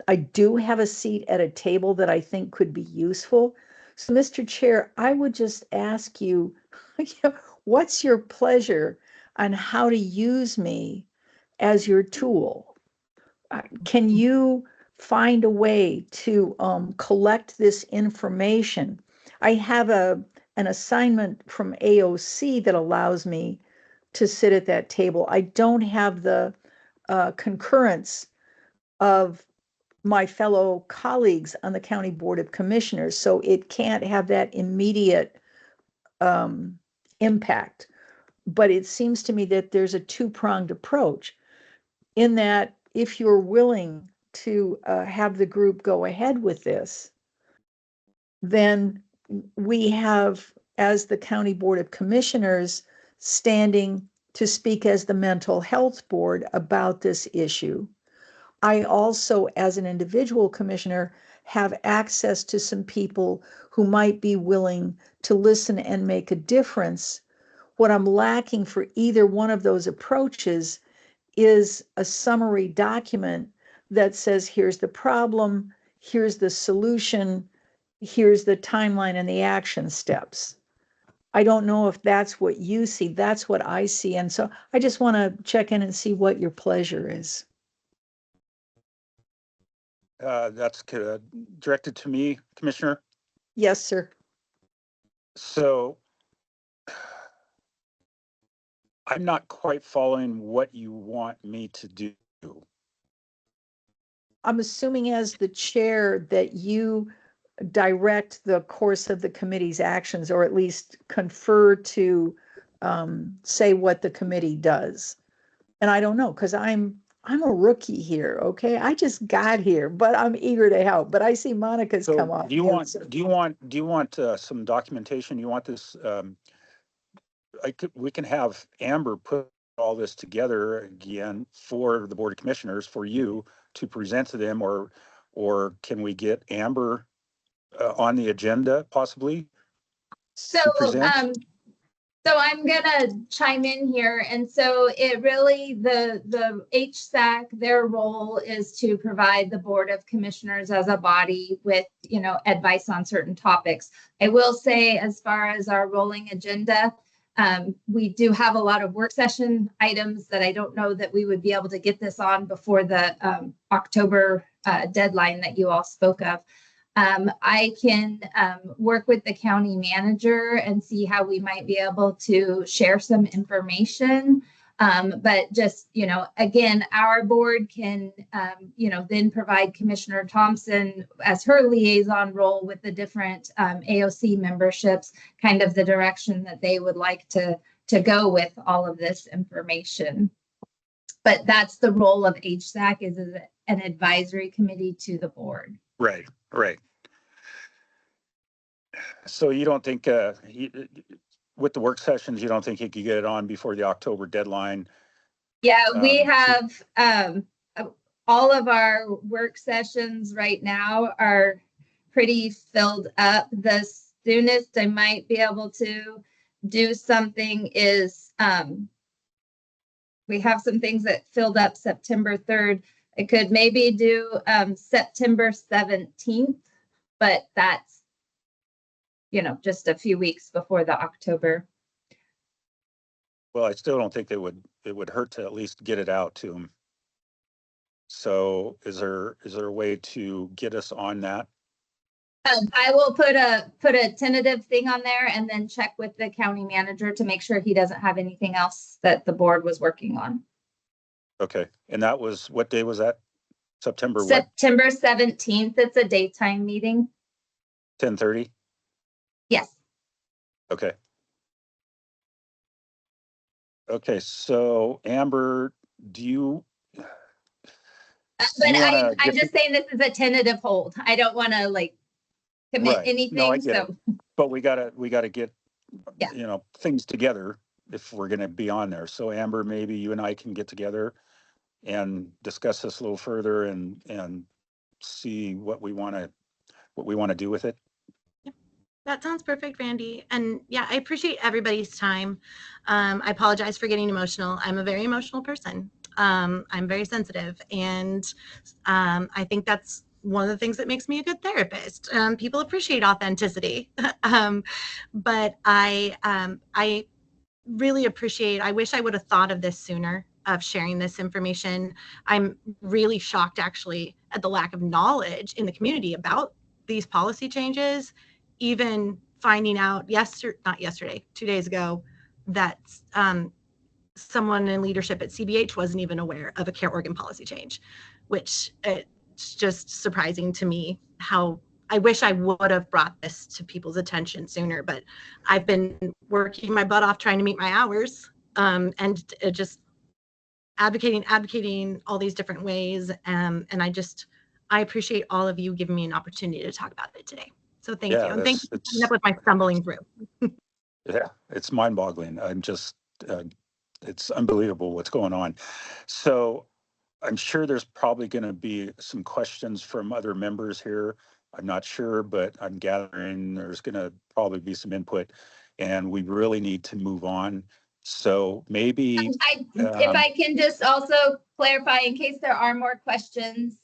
I do have a seat at a table that I think could be useful. So, Mr. Chair, I would just ask you, what's your pleasure on how to use me as your tool? Can you find a way to collect this information? I have an assignment from AOC that allows me to sit at that table. I don't have the concurrence of my fellow colleagues on the County Board of Commissioners, so it can't have that immediate impact. But it seems to me that there's a 2-pronged approach in that if you're willing to have the group go ahead with this, then we have, as the County Board of Commissioners, standing to speak as the Mental Health Board about this issue. I also, as an individual commissioner, have access to some people who might be willing to listen and make a difference. What I'm lacking for either one of those approaches is a summary document that says, here's the problem, here's the solution, here's the timeline and the action steps. I don't know if that's what you see. That's what I see. And so I just want to check in and see what your pleasure is. That's directed to me, Commissioner. Yes, sir. So I'm not quite following what you want me to do. I'm assuming as the chair that you direct the course of the committee's actions, or at least confer to say what the committee does. And I don't know, because I'm a rookie here, okay? I just got here, but I'm eager to help. But I see Monica's So come up. do you want some documentation? You want this? We can have Amber put all this together again for the Board of Commissioners for you to present to them, or can we get Amber on the agenda possibly So, to present? So I'm gonna chime in here. And so it really, the HSAC, their role is to provide the Board of Commissioners as a body with, advice on certain topics. I will say, as far as our rolling agenda, we do have a lot of work session items that I don't know that we would be able to get this on before the October deadline that you all spoke of. I can work with the county manager and see how we might be able to share some information. But just, again, our board can, then provide Commissioner Thompson as her liaison role with the different AOC memberships, kind of the direction that they would like to go with all of this information. But that's the role of HSAC, is an advisory committee to the board. Right. So you don't think with the work sessions, you don't think you could get it on before the October deadline? Yeah, we have all of our work sessions right now are pretty filled up. The soonest I might be able to do something is we have some things that filled up September 3rd. I could maybe do September 17th, but that's just a few weeks before the October. Well, I still don't think it would hurt to at least get it out to them. So is there a way to get us on that? I will put a tentative thing on there and then check with the county manager to make sure he doesn't have anything else that the board was working on. Okay. And that was, what day was that? September what? September 17th. It's a daytime meeting. 10:30? Yes. Okay. Okay, so Amber, do you? But I'm just saying this is a tentative hold. I don't want to commit anything. No, I get it. But we gotta get, Yeah. things together if we're gonna be on there. So Amber, maybe you and I can get together and discuss this a little further and see what we want to do with it. That sounds perfect, Randy. And yeah, I appreciate everybody's time. I apologize for getting emotional. I'm a very emotional person. I'm very sensitive. And I think that's one of the things that makes me a good therapist. People appreciate authenticity. But I really appreciate, I wish I would have thought of this sooner, of sharing this information. I'm really shocked actually at the lack of knowledge in the community about these policy changes. Even finding out 2 days ago, that someone in leadership at CBH wasn't even aware of a care organ policy change, which it's just surprising to me how I wish I would have brought this to people's attention sooner, but I've been working my butt off trying to meet my hours. And it just, advocating all these different ways. And I appreciate all of you giving me an opportunity to talk about it today. So thank you. And thank you for putting up with my stumbling through. Yeah, it's mind-boggling. I'm just, it's unbelievable what's going on. So I'm sure there's probably going to be some questions from other members here. I'm not sure, but I'm gathering there's going to probably be some input, and we really need to move on. So maybe, If I can just also clarify in case there are more questions,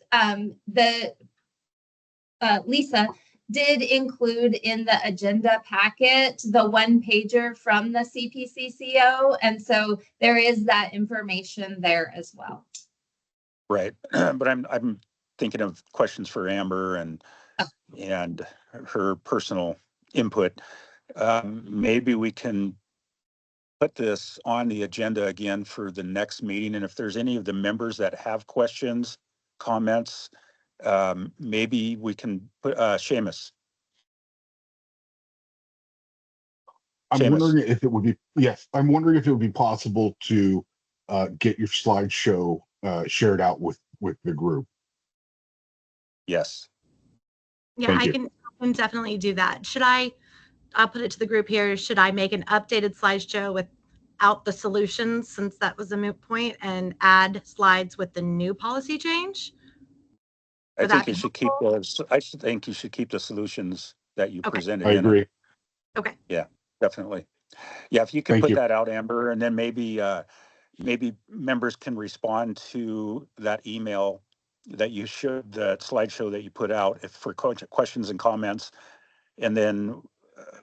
Lisa did include in the agenda packet the one pager from the CPCCO, and so there is that information there as well. right, but I'm thinking of questions for Amber and her personal input. Maybe we can put this on the agenda again for the next meeting, and if there's any of the members that have questions, comments, maybe we can put Seamus. I'm wondering if it would be, yes, I'm wondering if it would be possible to get your slideshow shared out with the group. Yes. Yeah, Thank I you. can definitely do that. I'll put it to the group here. Should I make an updated slideshow without the solutions, since that was a moot point, and add slides with the new policy change? I think you should keep those. I think you should keep the solutions that you presented. I agree. Okay. Yeah, definitely. Yeah, if you could Thank put you. that out, Amber, and then maybe members can respond to that email that you should, the slideshow that you put out, if for questions and comments, and then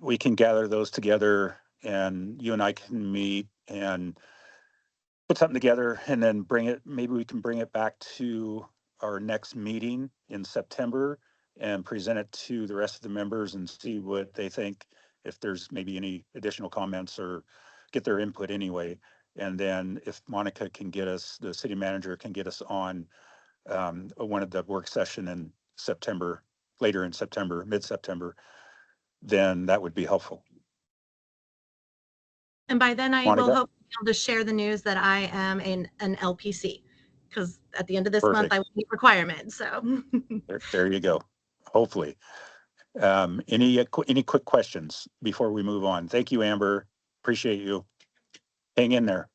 we can gather those together, and you and I can meet and put something together, and then maybe we can bring it back to our next meeting in September and present it to the rest of the members and see what they think, if there's maybe any additional comments, or get their input anyway. And then if Monica can get us, the city manager can get us on one of the work session in September, later in September, mid-September, then that would be helpful. And by then I Monica? will hope to be able to share the news that I am an LPC, because at the end of this Perfect. month I will meet requirements. So there you go. Hopefully. Any quick questions before we move on? Thank you, Amber. Appreciate you. Hang in there.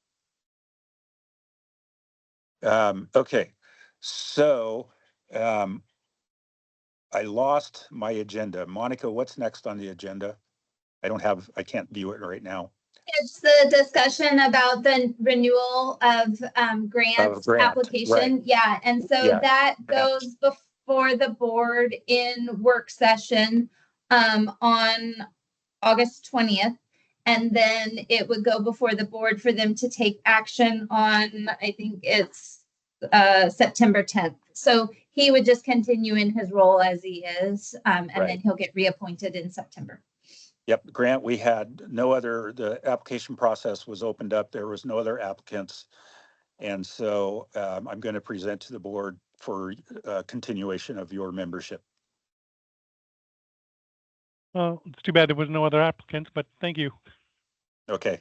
Okay, so I lost my agenda. Monica, what's next on the agenda? I can't view it right now. It's the discussion about the renewal of grant application. Right. Yeah, and so Yeah. that goes before the board in work session on August 20th. And then it would go before the board for them to take action on, I think it's September 10th. So he would just continue in his role as he is, and then he'll get reappointed in September. Yep, Grant, we had the application process was opened up. There was no other applicants. And so I'm going to present to the board for continuation of your membership. Well, it's too bad there was no other applicants, but thank you. Okay,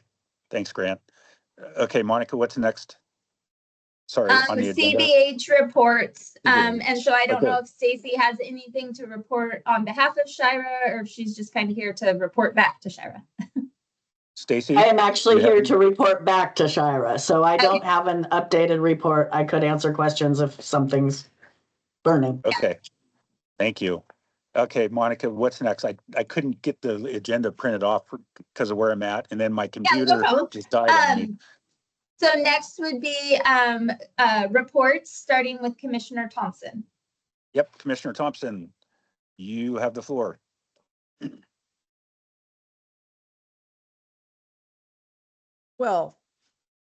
thanks, Grant. Okay, Monica, what's next? Sorry, on the agenda. CBH reports. And so I don't know if Stacy has anything to report on behalf of Shira, or if she's just kind of here to report back to Shira. Stacy? I am actually here to report back to Shira, so I don't have an updated report. I could answer questions if something's burning. Okay, thank you. Okay, Monica, what's next? I couldn't get the agenda printed off because of where I'm at, and then my computer just died on me. So next would be reports, starting with Commissioner Thompson. Yep, Commissioner Thompson, you have the floor. Well,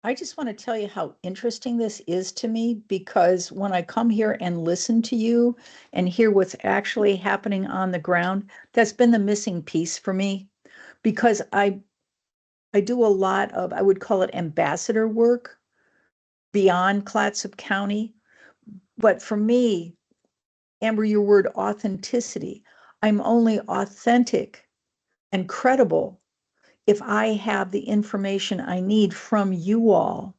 I just want to tell you how interesting this is to me, because when I come here and listen to you and hear what's actually happening on the ground, that's been the missing piece for me, because I do a lot of, I would call it ambassador work beyond Clatsop County. But for me, Amber, your word authenticity, I'm only authentic and credible if I have the information I need from you all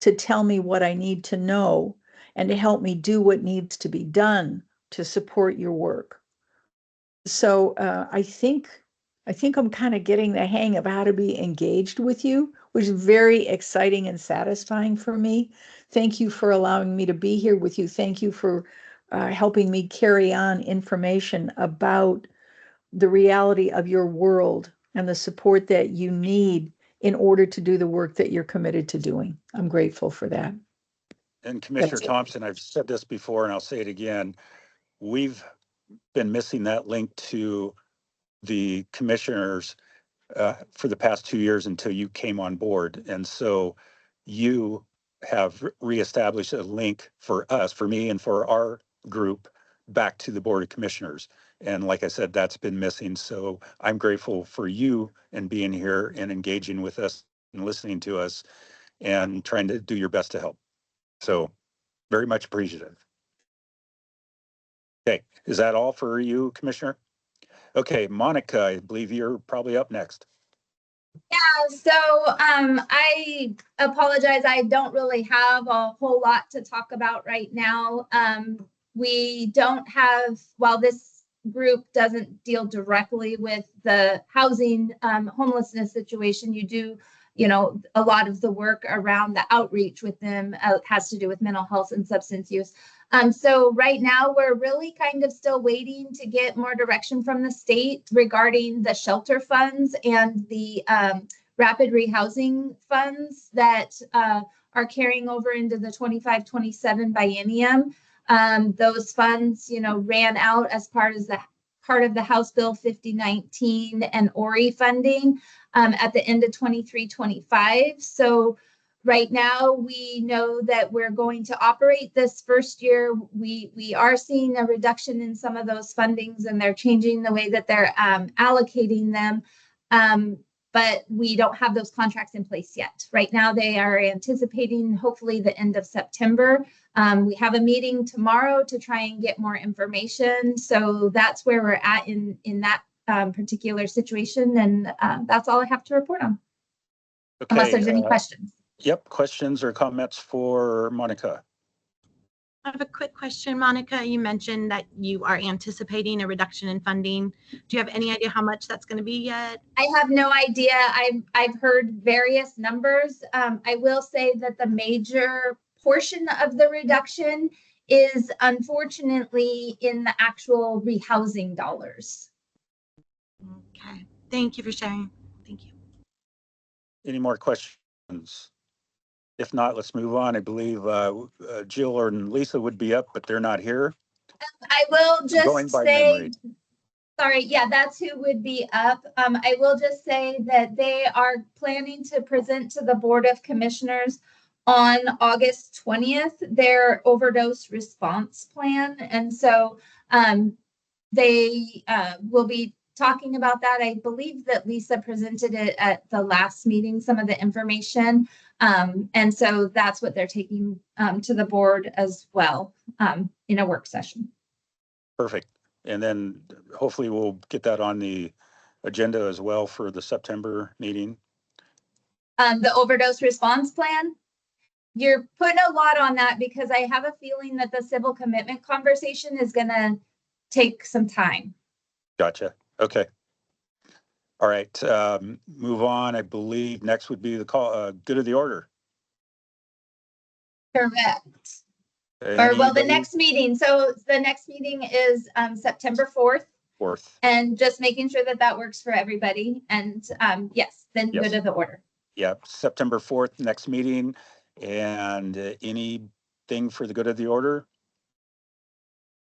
to tell me what I need to know and to help me do what needs to be done to support your work. So I think I'm kind of getting the hang of how to be engaged with you, which is very exciting and satisfying for me. Thank you for allowing me to be here with you. Thank you for helping me carry on information about the reality of your world and the support that you need in order to do the work that you're committed to doing. I'm grateful for that. And Commissioner That's it. Thompson, I've said this before and I'll say it again. We've been missing that link to the commissioners for the past 2 years until you came on board. And so you have reestablished a link for us, for me and for our group back to the Board of Commissioners. And like I said, that's been missing. So I'm grateful for you and being here and engaging with us and listening to us and trying to do your best to help. So very much appreciative. Okay, is that all for you, Commissioner? Okay, Monica, I believe you're probably up next. Yeah, so I apologize. I don't really have a whole lot to talk about right now. We don't have, while this group doesn't deal directly with the housing homelessness situation, you do, you know, a lot of the work around the outreach with them has to do with mental health and substance use. So right now we're really kind of still waiting to get more direction from the state regarding the shelter funds and the rapid rehousing funds that are carrying over into the 25-27 biennium. Those funds, you know, ran out as part of the House Bill 5019 and ORI funding at the end of 23-25. So right now, we know that we're going to operate this first year. We are seeing a reduction in some of those fundings, and they're changing the way that they're allocating them. But we don't have those contracts in place yet. Right now, they are anticipating hopefully the end of September. We have a meeting tomorrow to try and get more information. So that's where we're at in that particular situation. And that's all I have to report on. Okay, Unless there's any questions. Yep, questions or comments for Monica? I have a quick question, Monica. You mentioned that you are anticipating a reduction in funding. Do you have any idea how much that's going to be yet? I have no idea. I've heard various numbers. I will say that the major portion of the reduction is unfortunately in the actual rehousing dollars. Okay. Thank you for sharing. Thank you. Any more questions? If not, let's move on. I believe Jill and Lisa would be up, but they're not here. I will Going just by say, memory. sorry, yeah, that's who would be up. I will just say that they are planning to present to the Board of Commissioners on August 20th their overdose response plan. And so they will be talking about that. I believe that Lisa presented it at the last meeting, some of the information. And so that's what they're taking to the board as well in a work session. Perfect. And then hopefully we'll get that on the agenda as well for the September meeting. The overdose response plan, you're putting a lot on that because I have a feeling that the civil commitment conversation is going to take some time. Gotcha. Okay. All right. Move on. I believe next would be the call, good of the order. Correct. Or well, the Anybody? next meeting. So the next meeting is September 4th. 4th. And just making sure that that works for everybody. And yes, then Yes. good of the order. Yeah, September 4th, next meeting. And anything for the good of the order?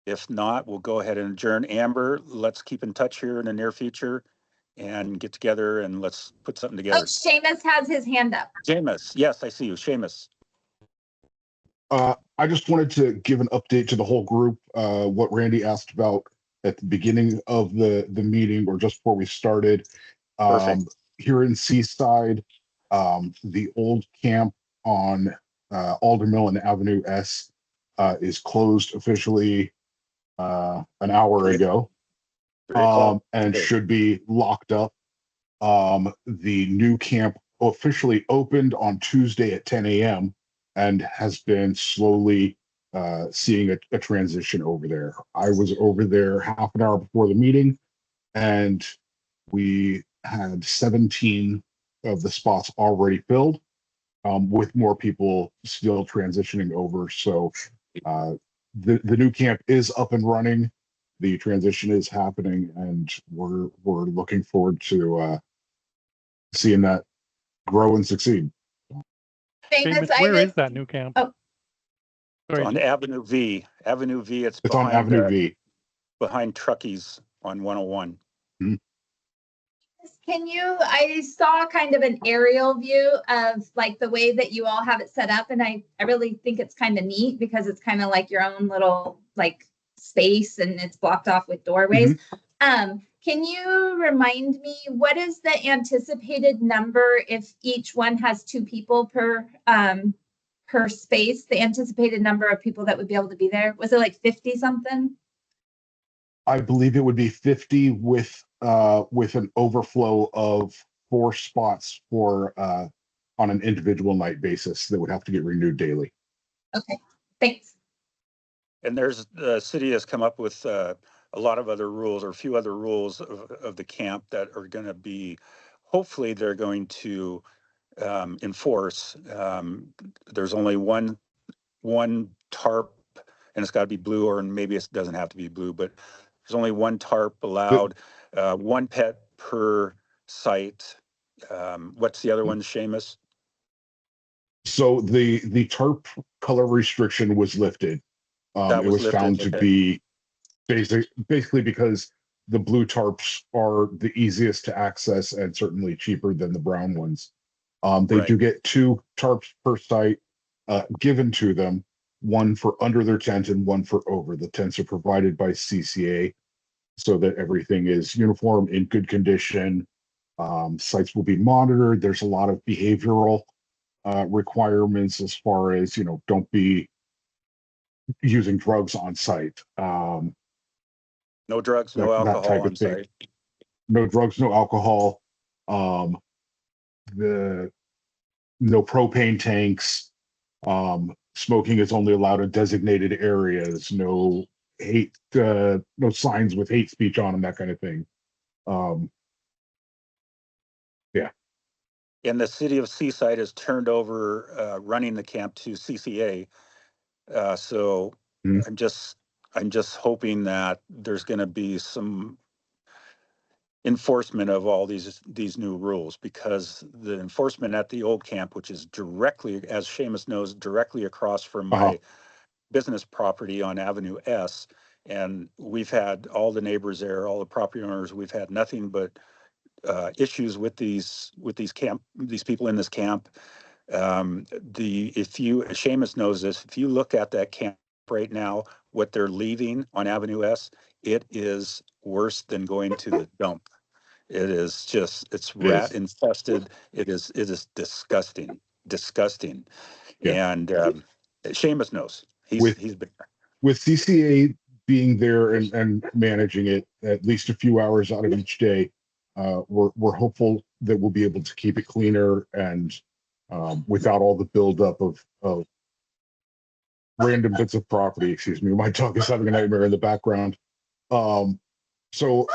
If not, we'll go ahead and adjourn. Amber, let's keep in touch here in the near future and get together and let's put something Oh, together. Seamus has his hand up. Seamus, yes, I see you. Seamus. I just wanted to give an update to the whole group, what Randy asked about at the beginning of the meeting or just before we started. Perfect. Here in Seaside, the old camp on Aldermill and Avenue S is closed officially an hour ago, and should be locked up. The new camp officially opened on Tuesday at 10 a.m. and has been slowly seeing a transition over there. I was over there half an hour before the meeting, and we had 17 of the spots already filled, with more people still transitioning over. So the new camp is up and running. The transition is happening, and we're looking forward to seeing that grow and succeed. Famous, Seamus, where I is was, that new camp? Oh. Sorry, On Avenue V. Avenue V, it's It's on behind Avenue V. behind Truckies on 101. can you, I saw kind of an aerial view of like the way that you all have it set up. And I really think it's kind of neat because it's kind of like your own little like space and it's blocked off with doorways. Can you remind me what is the anticipated number if each one has 2 people per space, the anticipated number of people that would be able to be there? Was it like 50 something? I believe it would be 50 with an overflow of 4 spots for on an individual night basis that would have to get renewed daily. Okay, thanks. And the city has come up with a lot of other rules, or a few other rules of the camp that are going to be, hopefully they're going to enforce. There's only one tarp, and it's got to be blue, or maybe it doesn't have to be blue, but there's only one tarp allowed, 1 pet per site. What's the other one, Seamus? So the tarp color restriction was lifted. That It was was lifted, found to okay. be basically because the blue tarps are the easiest to access and certainly cheaper than the brown ones. They do Right. get 2 tarps per site given to them, one for under their tent and one for over. The tents are provided by CCA so that everything is uniform, in good condition. Sites will be monitored. There's a lot of behavioral requirements as far as, don't be using drugs on site. No drugs, no That alcohol type on of thing. site. No drugs, no alcohol. The no propane tanks. Smoking is only allowed in designated areas. No hate, no signs with hate speech on them, that kind of thing. Yeah. And the city of Seaside has turned over running the camp to CCA. So Mhm. I'm just hoping that there's going to be some enforcement of all these new rules, because the enforcement at the old camp, which is directly, as Seamus knows, directly across from my business property on Avenue S, and we've had all the neighbors there, all the property owners, we've had nothing but issues with these people in this camp. Seamus knows this, if you look at that camp right now, what they're leaving on Avenue S, it is worse than going to the dump. It is just, it's rat infested. It is disgusting. Yeah. And Seamus knows. He's been there. With CCA being there and managing it at least a few hours out of each day, we're hopeful that we'll be able to keep it cleaner and without all the buildup of random bits of property. Excuse me, my dog is having a nightmare in the background. So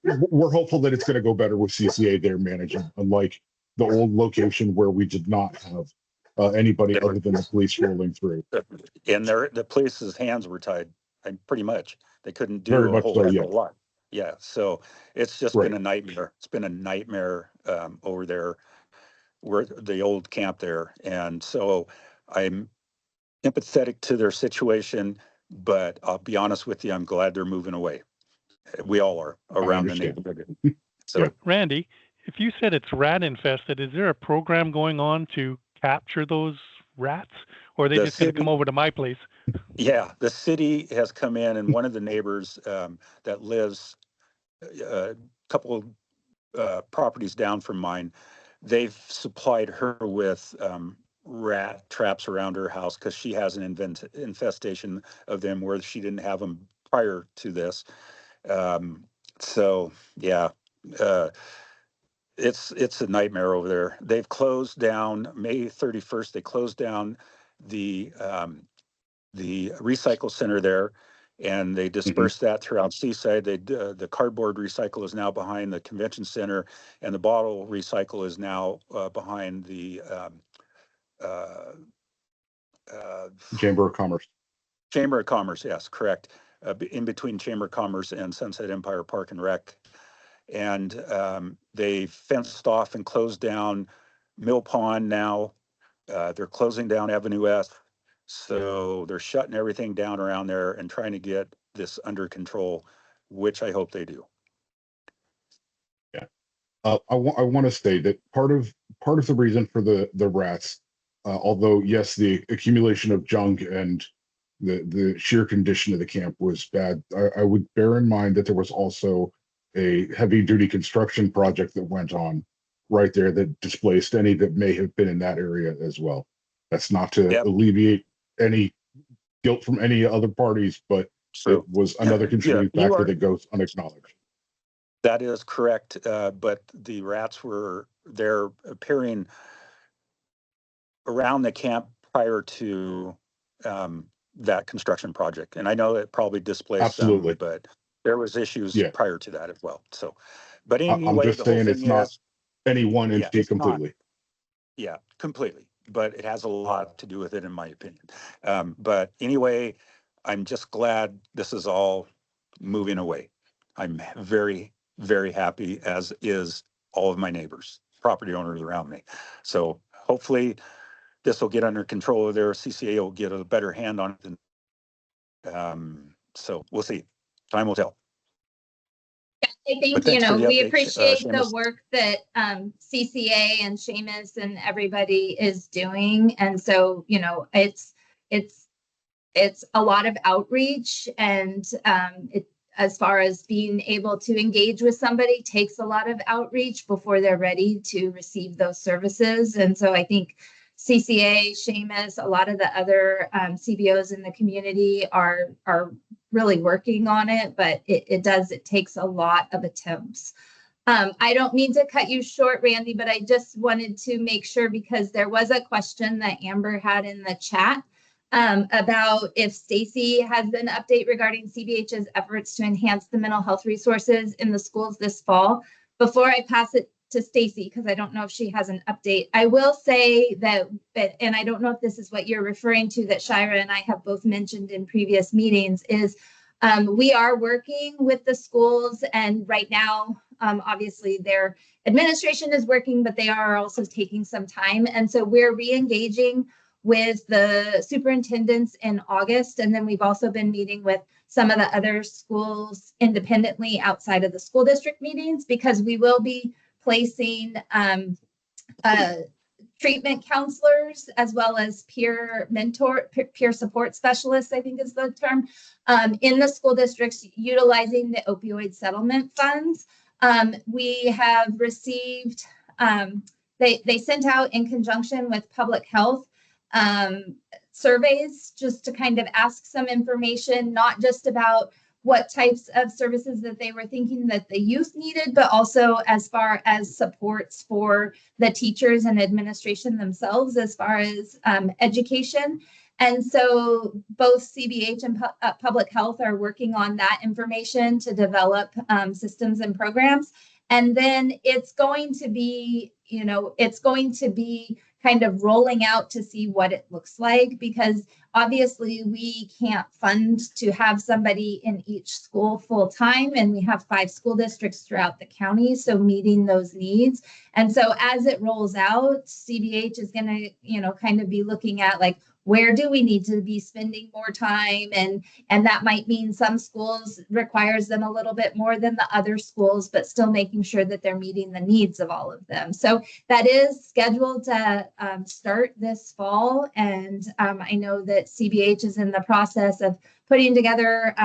we're hopeful that it's going to go better with CCA there managing, unlike the old location where we did not have anybody other than the police rolling through. And the police's hands were tied, and pretty much they couldn't Very do a much whole so, heck yeah. of a lot. Yeah, so it's just Right. been a nightmare. It's been a nightmare over there, where the old camp there. And so I'm empathetic to their situation, but I'll be honest with you, I'm glad they're moving away. We all are around the understand. neighborhood. Yeah. So Randy, if you said it's rat infested, is there a program going on to capture those rats, or are they The just going to come city- over to my place? yeah, the city has come in, and one of the neighbors that lives a couple properties down from mine, they've supplied her with rat traps around her house because she has an infestation of them where she didn't have them prior to this. So yeah, It's a nightmare over there. They've closed down May 31st. They closed down the recycle center there, and they dispersed that throughout Seaside. The cardboard recycle is now behind the convention center, and the bottle recycle is now behind the uh, Chamber of Commerce. Chamber of Commerce. Yes, correct. In between Chamber of Commerce and Sunset Empire Park and Rec. And they fenced off and closed down Mill Pond now. They're closing down Avenue S. So they're shutting everything down around there and trying to get this under control, which I hope they do. Yeah. I want to state that part of the reason for the rats, although yes, the accumulation of junk and the sheer condition of the camp was bad, I would bear in mind that there was also a heavy duty construction project that went on right there that displaced any that may have been in that area as well. That's not to alleviate any guilt from any other parties, but it was another contributing factor that goes unacknowledged. That is correct, but the rats were there appearing around the camp prior to that construction project. And I know it probably displaced them, but there was issues prior to that as well. So, but anyway, I'm just saying it's not any one entity completely. Yeah, completely. But it has a lot to do with it, in my opinion. But anyway, I'm just glad this is all moving away. I'm very, very happy, as is all of my neighbors, property owners around me. So hopefully this will get under control of their CCA will get a better hand on it. So we'll see. Time will tell. I think, we appreciate the work that CCA and Seamus and everybody is doing. And so, it's a lot of outreach, and as far as being able to engage with somebody takes a lot of outreach before they're ready to receive those services. And so I think CCA, Seamus, a lot of the other CBOs in the community are really working on it, but it takes a lot of attempts. I don't mean to cut you short, Randy, but I just wanted to make sure, because there was a question that Amber had in the chat about if Stacy has an update regarding CBH's efforts to enhance the mental health resources in the schools this fall. Before I pass it to Stacy, because I don't know if she has an update, I will say that, and I don't know if this is what you're referring to, that Shira and I have both mentioned in previous meetings, is we are working with the schools, and right now, obviously their administration is working, but they are also taking some time. And so we're re-engaging with the superintendents in August. And then we've also been meeting with some of the other schools independently outside of the school district meetings, because we will be placing treatment counselors as well as peer support specialists, I think is the term, in the school districts utilizing the opioid settlement funds. We have received, they sent out in conjunction with public health surveys just to kind of ask some information, not just about what types of services that they were thinking that the youth needed, but also as far as supports for the teachers and administration themselves as far as education. And so both CBH and public health are working on that information to develop systems and programs. And then it's going to be, kind of rolling out to see what it looks like, because obviously we can't fund to have somebody in each school full time, and we have 5 school districts throughout the county, so meeting those needs. And so as it rolls out, CBH is going to, kind of be looking at like, where do we need to be spending more time? And that might mean some schools requires them a little bit more than the other schools, but still making sure that they're meeting the needs of all of them. So that is scheduled to start this fall. And I know that CBH is in the process of putting together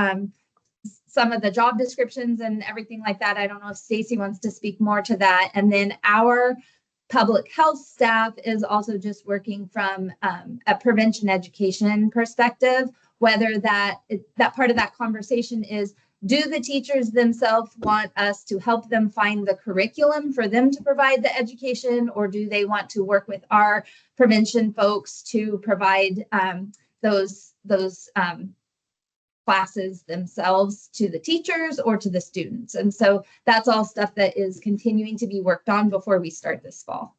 some of the job descriptions and everything like that. I don't know if Stacy wants to speak more to that. And then our public health staff is also just working from a prevention education perspective, whether that part of that conversation is Do the teachers themselves want us to help them find the curriculum for them to provide the education, or do they want to work with our prevention folks to provide those classes themselves to the teachers or to the students? And so that's all stuff that is continuing to be worked on before we start this fall.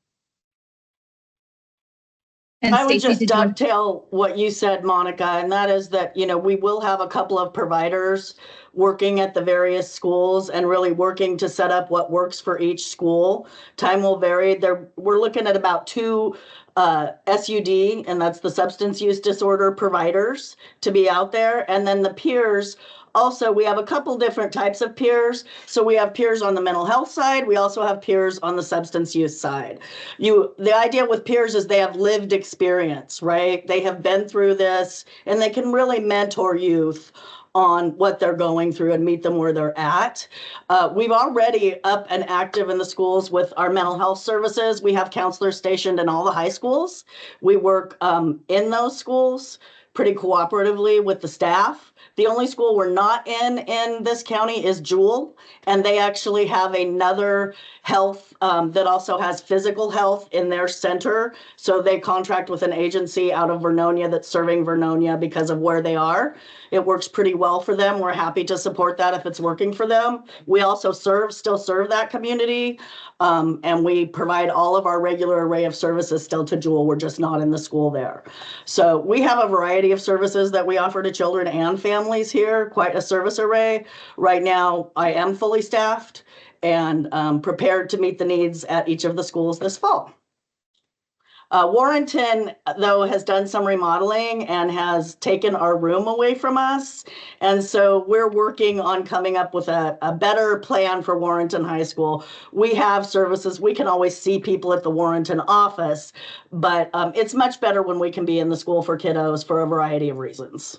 And I would Stacey, just did you want- dovetail what you said, Monica, and that is that, you know, we will have a couple of providers working at the various schools and really working to set up what works for each school. Time will vary. We're looking at about 2 SUD, and that's the substance use disorder providers, to be out there. And then the peers. Also, we have a couple different types of peers. So we have peers on the mental health side. We also have peers on the substance use side. The idea with peers is they have lived experience, right? They have been through this, and they can really mentor youth on what they're going through and meet them where they're at. We've already up and active in the schools with our mental health services. We have counselors stationed in all the high schools. We work in those schools pretty cooperatively with the staff. The only school we're not in this county is Jewel, and they actually have another health that also has physical health in their center. So they contract with an agency out of Vernonia that's serving Vernonia because of where they are. It works pretty well for them. We're happy to support that if it's working for them. We also still serve that community, and we provide all of our regular array of services still to Jewel. We're just not in the school there. So we have a variety of services that we offer to children and families here, quite a service array. Right now, I am fully staffed and prepared to meet the needs at each of the schools this fall. Warrenton, though, has done some remodeling and has taken our room away from us. And so we're working on coming up with a better plan for Warrenton High School. We have services. We can always see people at the Warrenton office, but it's much better when we can be in the school for kiddos for a variety of reasons.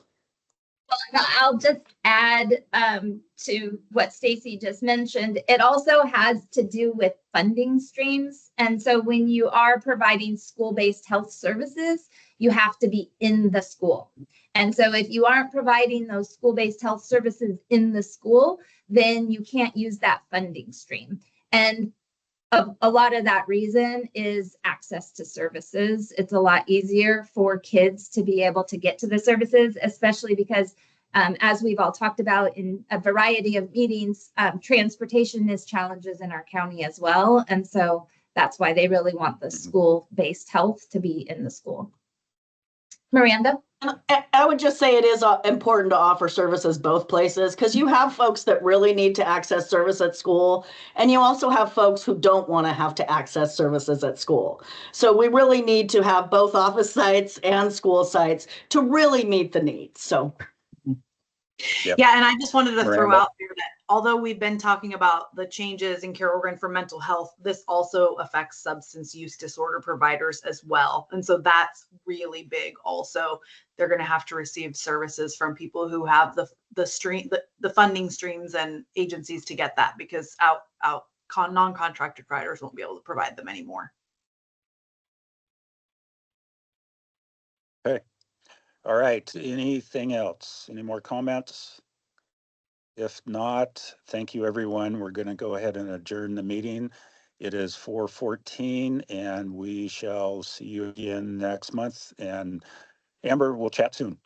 I'll just add to what Stacey just mentioned. It also has to do with funding streams. And so when you are providing school-based health services, you have to be in the school. And so if you aren't providing those school-based health services in the school, then you can't use that funding stream. And a lot of that reason is access to services. It's a lot easier for kids to be able to get to the services, especially because as we've all talked about in a variety of meetings, transportation is challenges in our county as well. And so that's why they really want the school-based health to be in the school. Miranda? I would just say it is important to offer services both places, because you have folks that really need to access service at school, and you also have folks who don't want to have to access services at school. So we really need to have both office sites and school sites to really meet the needs. So. Yep. Yeah, and I just wanted to throw Miranda? out there that although we've been talking about the changes in Care Oregon for mental health, this also affects substance use disorder providers as well. And so that's really big also. They're going to have to receive services from people who have the funding streams and agencies to get that, because non-contracted providers won't be able to provide them anymore. Okay. All right. Anything else? Any more comments? If not, thank you, everyone. We're going to go ahead and adjourn the meeting. It is 4:14, and we shall see you again next month. And Amber, we'll chat soon.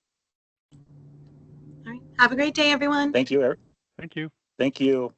All right. Have a great day, everyone. Thank you, Eric. Thank you. Thank you.